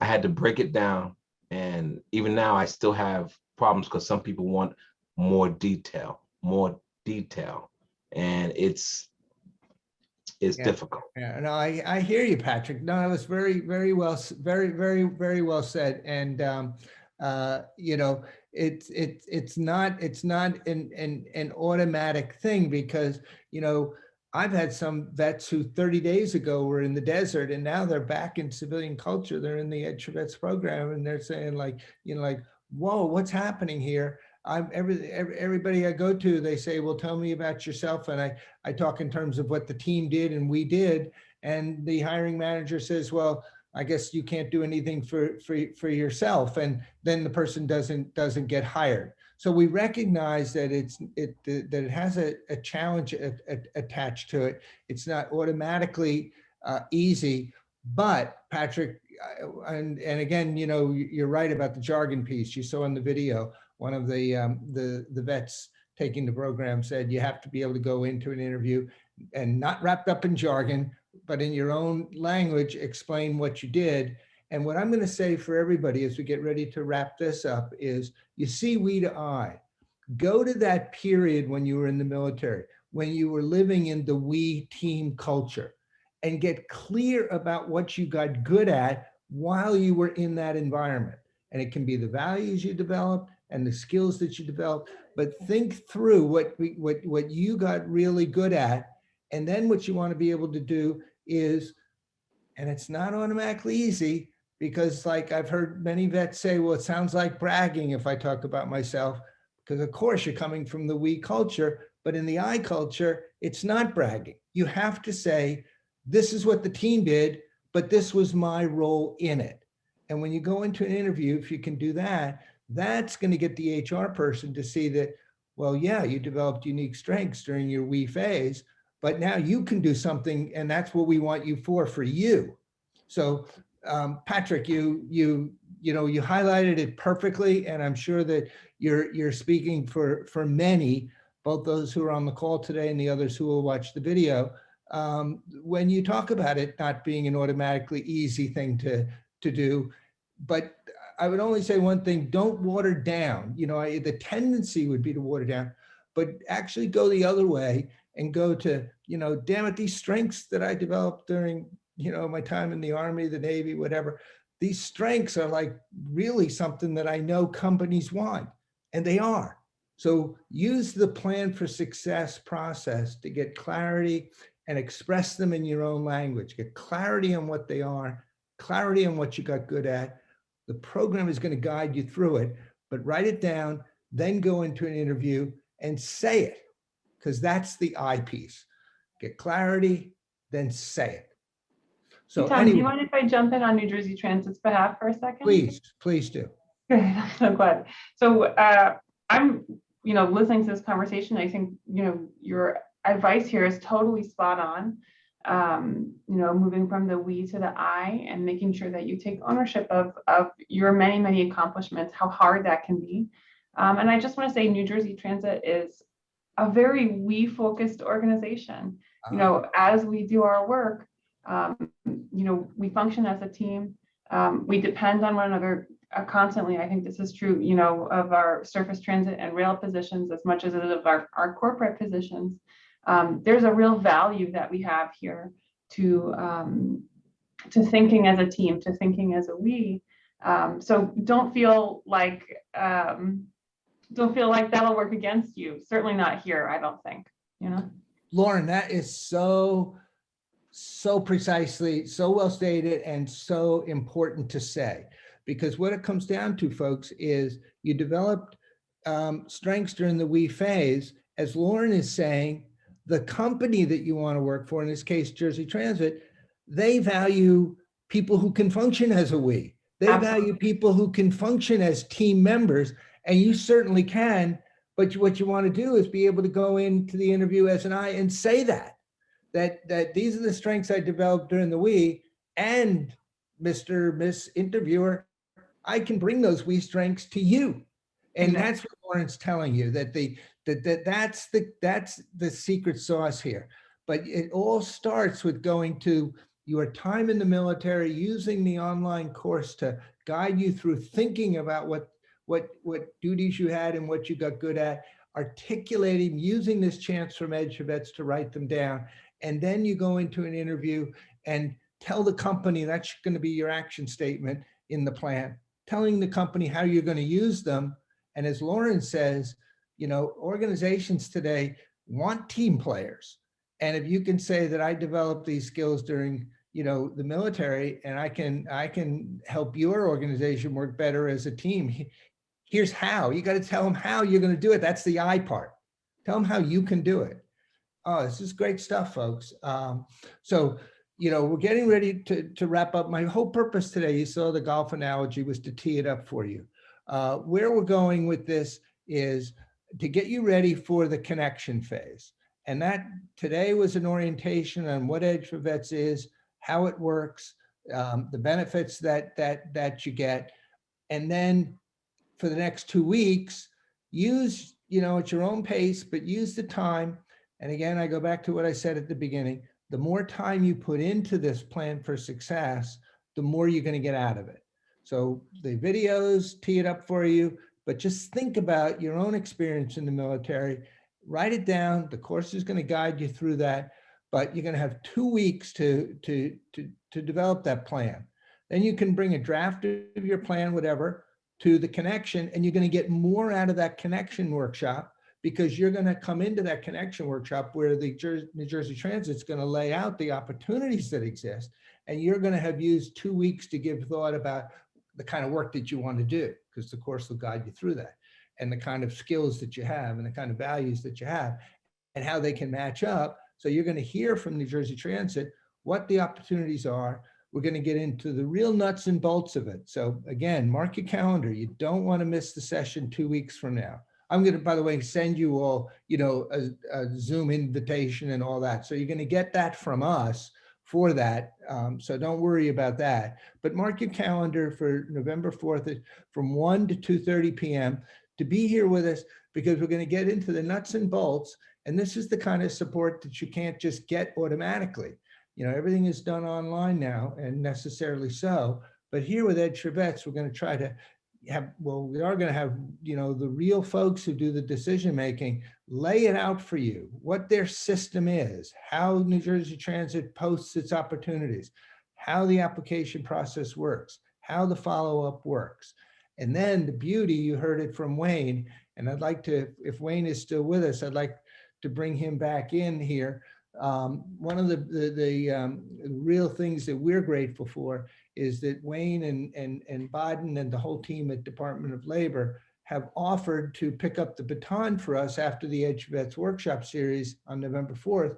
I had to break it down. And even now I still have problems because some people want more detail. And it's difficult. Yeah, no, I hear you, Patrick. No, that was very well, very well said. And you know, it's not an automatic thing, because, you know, I've had some vets who 30 days ago were in the desert and now they're back in civilian culture. They're in the EDG4Vets program and they're saying like, you know, like, whoa, what's happening here? Everybody I go to, they say, well, tell me about yourself. And I talk in terms of what the team did and we did. And the hiring manager says, well, I guess you can't do anything for yourself. And then the person doesn't get hired. So we recognize that it has a challenge attached to it. It's not automatically easy, but Patrick, and again, you know, you're right about the jargon piece. You saw in the video, one of the vets taking the program said you have to be able to go into an interview and not wrapped up in jargon, but in your own language, explain what you did. And what I'm going to say for everybody as we get ready to wrap this up is, you see we to I, go to that period when you were in the military, when you were living in the we team culture, and get clear about what you got good at while you were in that environment. And it can be the values you developed and the skills that you developed, but think through what you got really good at. And then what you want to be able to do is, and it's not automatically easy, because like I've heard many vets say, well, it sounds like bragging if I talk about myself, because of course you're coming from the we culture, but in the I culture, it's not bragging. You have to say, this is what the team did, but this was my role in it. And when you go into an interview, if you can do that, that's going to get the HR person to see that, well, yeah, you developed unique strengths during your we phase, but now you can do something, and that's what we want you for you. So Patrick, you highlighted it perfectly, and I'm sure that you're speaking for many, both those who are on the call today and the others who will watch the video, when you talk about it not being an automatically easy thing to do. But I would only say one thing: don't water down. You know, the tendency would be to water down, but actually go the other way and go to, you know, damn it, these strengths that I developed during, you know, my time in the Army, the Navy, whatever, these strengths are like really something that I know companies want, and they are. So use the plan for success process to get clarity and express them in your own language. Get clarity on what they are, clarity on what you got good at. The program is going to guide you through it, but write it down, then go into an interview and say it, because that's the I piece. Get clarity, then say it. So Tom, anyway, do you mind if I jump in on New Jersey Transit's behalf for a second? Please do. Good, I'm so glad. So I'm, you know, listening to this conversation, I think, you know, your advice here is totally spot on. You know, moving from the we to the I, and making sure that you take ownership of your many accomplishments, how hard that can be. And I just want to say New Jersey Transit is a very we-focused organization. You know, as we do our work, you know, we function as a team. We depend on one another constantly. I think this is true, you know, of our surface transit and rail positions as much as it is of our corporate positions. There's a real value that we have here to thinking as a team, to thinking as a we. So don't feel like that'll work against you. Certainly not here, I don't think, you know. Lauren, that is so precisely, so well stated, and so important to say, because what it comes down to, folks, is you developed strengths during the we phase. As Lauren is saying, the company that you want to work for, in this case, Jersey Transit, they value people who can function as a we. They value people who can function as team members, and you certainly can. But what you want to do is be able to go into the interview as an I and say that these are the strengths I developed during the we, and Mr. Miss Interviewer, I can bring those we strengths to you. And that's what Lauren's telling you, that that's the secret sauce here. But it all starts with going to your time in the military, using the online course to guide you through thinking about what duties you had and what you got good at, articulating, using this chance from EDG4Vets to write them down. And then you go into an interview and tell the company, that's going to be your action statement in the plan, telling the company how you're going to use them. And as Lauren says, you know, organizations today want team players. And if you can say that I developed these skills during, you know, the military, and I can help your organization work better as a team, here's how. You got to tell them how you're going to do it. That's the I part. Tell them how you can do it. Oh, this is great stuff, folks. So, you know, we're getting ready to wrap up. My whole purpose today, you saw the golf analogy, was to tee it up for you. Where we're going with this is to get you ready for the connection phase. And that today was an orientation on what EDG4Vets is, how it works, the benefits that you get. And then for the next 2 weeks, use, you know, at your own pace, but use the time. And again, I go back to what I said at the beginning, the more time you put into this plan for success, the more you're going to get out of it. So the videos tee it up for you, but just think about your own experience in the military, write it down. The course is going to guide you through that, but you're going to have 2 weeks to develop that plan. Then you can bring a draft of your plan, whatever, to the connection, and you're going to get more out of that connection workshop, because you're going to come into that connection workshop where the New Jersey Transit is going to lay out the opportunities that exist. And you're going to have used 2 weeks to give thought about the kind of work that you want to do, because the course will guide you through that, and the kind of skills that you have and the kind of values that you have and how they can match up. So you're going to hear from New Jersey Transit what the opportunities are. We're going to get into the real nuts and bolts of it. So again, mark your calendar. You don't want to miss the session 2 weeks from now. I'm going to, by the way, send you all, you know, a Zoom invitation and all that. So you're going to get that from us for that. So don't worry about that. But mark your calendar for November 4th from 1 to 2:30 p.m. to be here with us, because we're going to get into the nuts and bolts. And this is the kind of support that you can't just get automatically. You know, everything is done online now, and necessarily so. But here with EDG4Vets, we're going to try to have, well, we are going to have, you know, the real folks who do the decision making lay it out for you, what their system is, how New Jersey Transit posts its opportunities, how the application process works, how the follow-up works. And then the beauty, you heard it from Wayne, and I'd like to, if Wayne is still with us, I'd like to bring him back in here. One of the real things that we're grateful for is that Wayne and Biden and the whole team at Department of Labor have offered to pick up the baton for us after the EDG4Vets workshop series on November 4th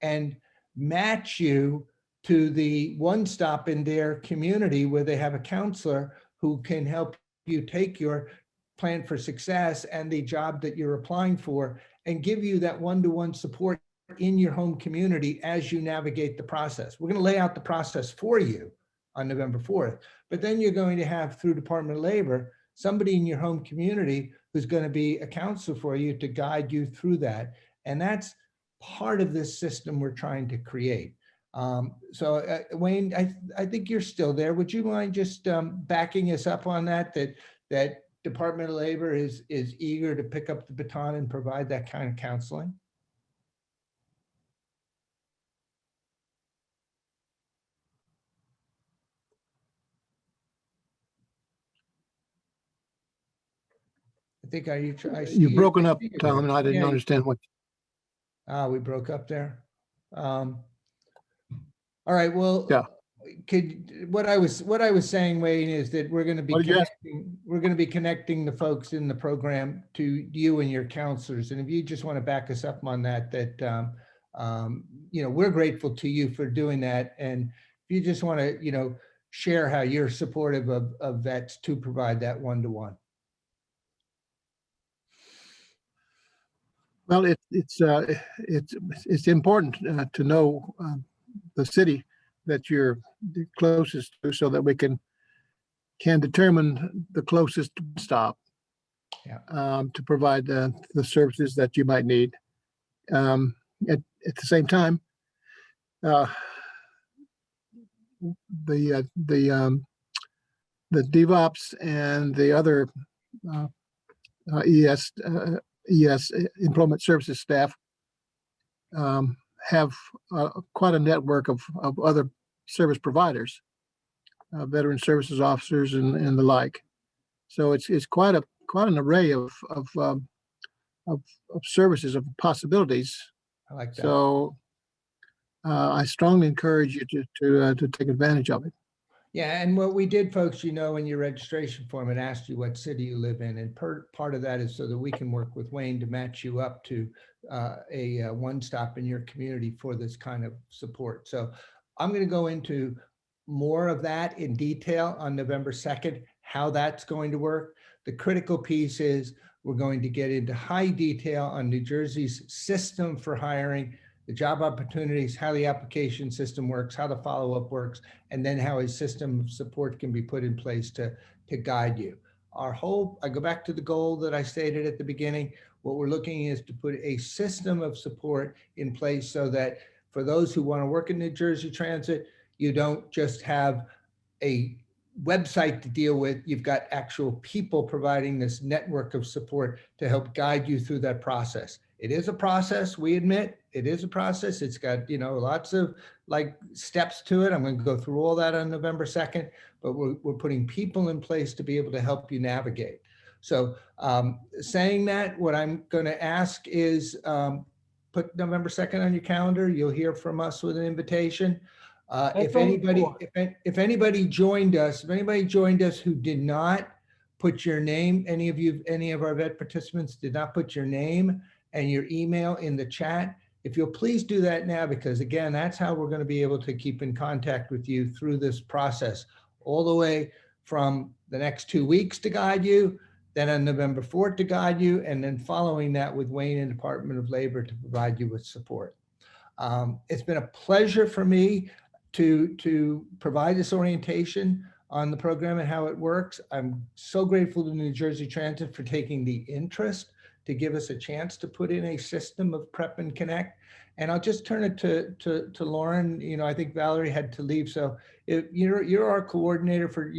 and match you to the one stop in their community where they have a counselor who can help you take your plan for success and the job that you're applying for, and give you that one-to-one support in your home community as you navigate the process. We're going to lay out the process for you on November 4th, but then you're going to have, through Department of Labor, somebody in your home community who's going to be a counselor for you to guide you through that. And that's part of this system we're trying to create. Wayne, I think you're still there. Would you mind just backing us up on that Department of Labor is eager to pick up the baton and provide that kind of counseling? I think I see You've broken I up, see you Tom, there. and I didn't Yeah, understand what. we broke up there. All right, well, Yeah. What I was saying, Wayne, is that we're going to be What did you ask? connecting the folks in the program to you and your counselors. And if you just want to back us up on that, we're grateful to you for doing that. And if you just want to, share how you're supportive of vets to provide that one-to-one. Well, it's important to know the city that you're the closest to, so that we can determine the closest stop to provide the services that you might need. At the same time, the DevOps and the other ES employment services staff have quite a network of other service providers, veteran services officers and the like. So it's quite an array of services, of possibilities. I like that. So I strongly encourage you to take advantage of it. Yeah, and what we did, folks, in your registration form, it asked you what city you live in, and part of that is so that we can work with Wayne to match you up to a one-stop in your community for this kind of support. So I'm going to go into more of that in detail on November 2nd, how that's going to work. The critical piece is we're going to get into high detail on New Jersey's system for hiring, the job opportunities, how the application system works, how the follow-up works, and then how a system of support can be put in place to guide you. I go back to the goal that I stated at the beginning. What we're looking is to put a system of support in place so that for those who want to work in New Jersey Transit, you don't just have a website to deal with, you've got actual people providing this network of support to help guide you through that process. It is a process, we admit, it is a process. It's got, lots of steps to it. I'm going to go through all that on November 2nd, but we're putting people in place to be able to help you navigate. So saying that, what I'm going to ask is put November 2nd on your calendar. You'll hear from us with an invitation. If anybody joined us who did not put your name, any of our vet participants did not put your name and your email in the chat, if you'll please do that now, because again, that's how we're going to be able to keep in contact with you through this process, all the way from the next 2 weeks to guide you, then on November 4th to guide you, and then following that with Wayne and Department of Labor to provide you with support. It's been a pleasure for me to provide this orientation on the program and how it works. I'm so grateful to New Jersey Transit for taking the interest to give us a chance to put in a system of prep and connect. And I'll just turn it to Lauren. I think Valerie had to leave. So you're our coordinator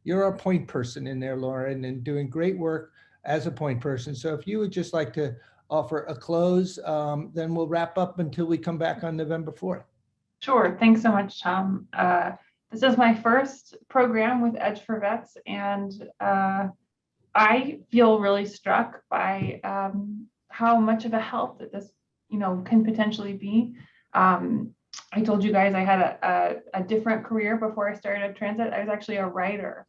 you're our point person in there, Lauren, and doing great work as a point person. So if you would just like to offer a close, then we'll wrap up until we come back on November 4th. Sure. Thanks so much, Tom. This is my first program with EDG4Vets, and I feel really struck by how much of a help that this, can potentially be. I told you guys I had a different career before I started at Transit. I was actually a writer.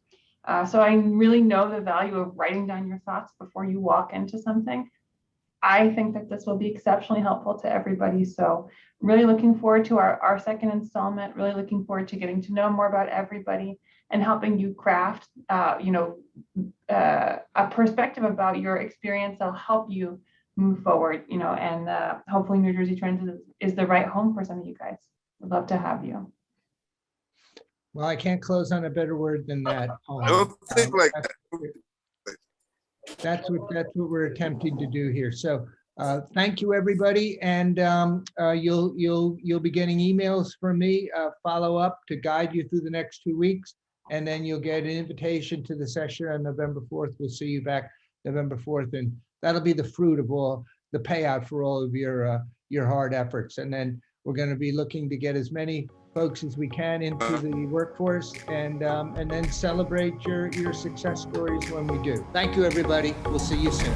So I really know the value of writing down your thoughts before you walk into something. I think that this will be exceptionally helpful to everybody. So really looking forward to our second installment, really looking forward to getting to know more about everybody and helping you craft, a perspective about your experience that'll help you move forward, and hopefully New Jersey Transit is the right home for some of you guys. We'd love to have you. Well, I can't close on a better word than that. I don't think like that. That's what we're attempting to do here. So thank you, everybody. And you'll be getting emails from me, follow up to guide you through the next 2 weeks. And then you'll get an invitation to the session on November 4th. We'll see you back November 4th. And that'll be the fruit of all the payout for all of your hard efforts. And then we're going to be looking to get as many folks as we can into the workforce and then celebrate your success stories when we do. Thank you, everybody. We'll see you soon.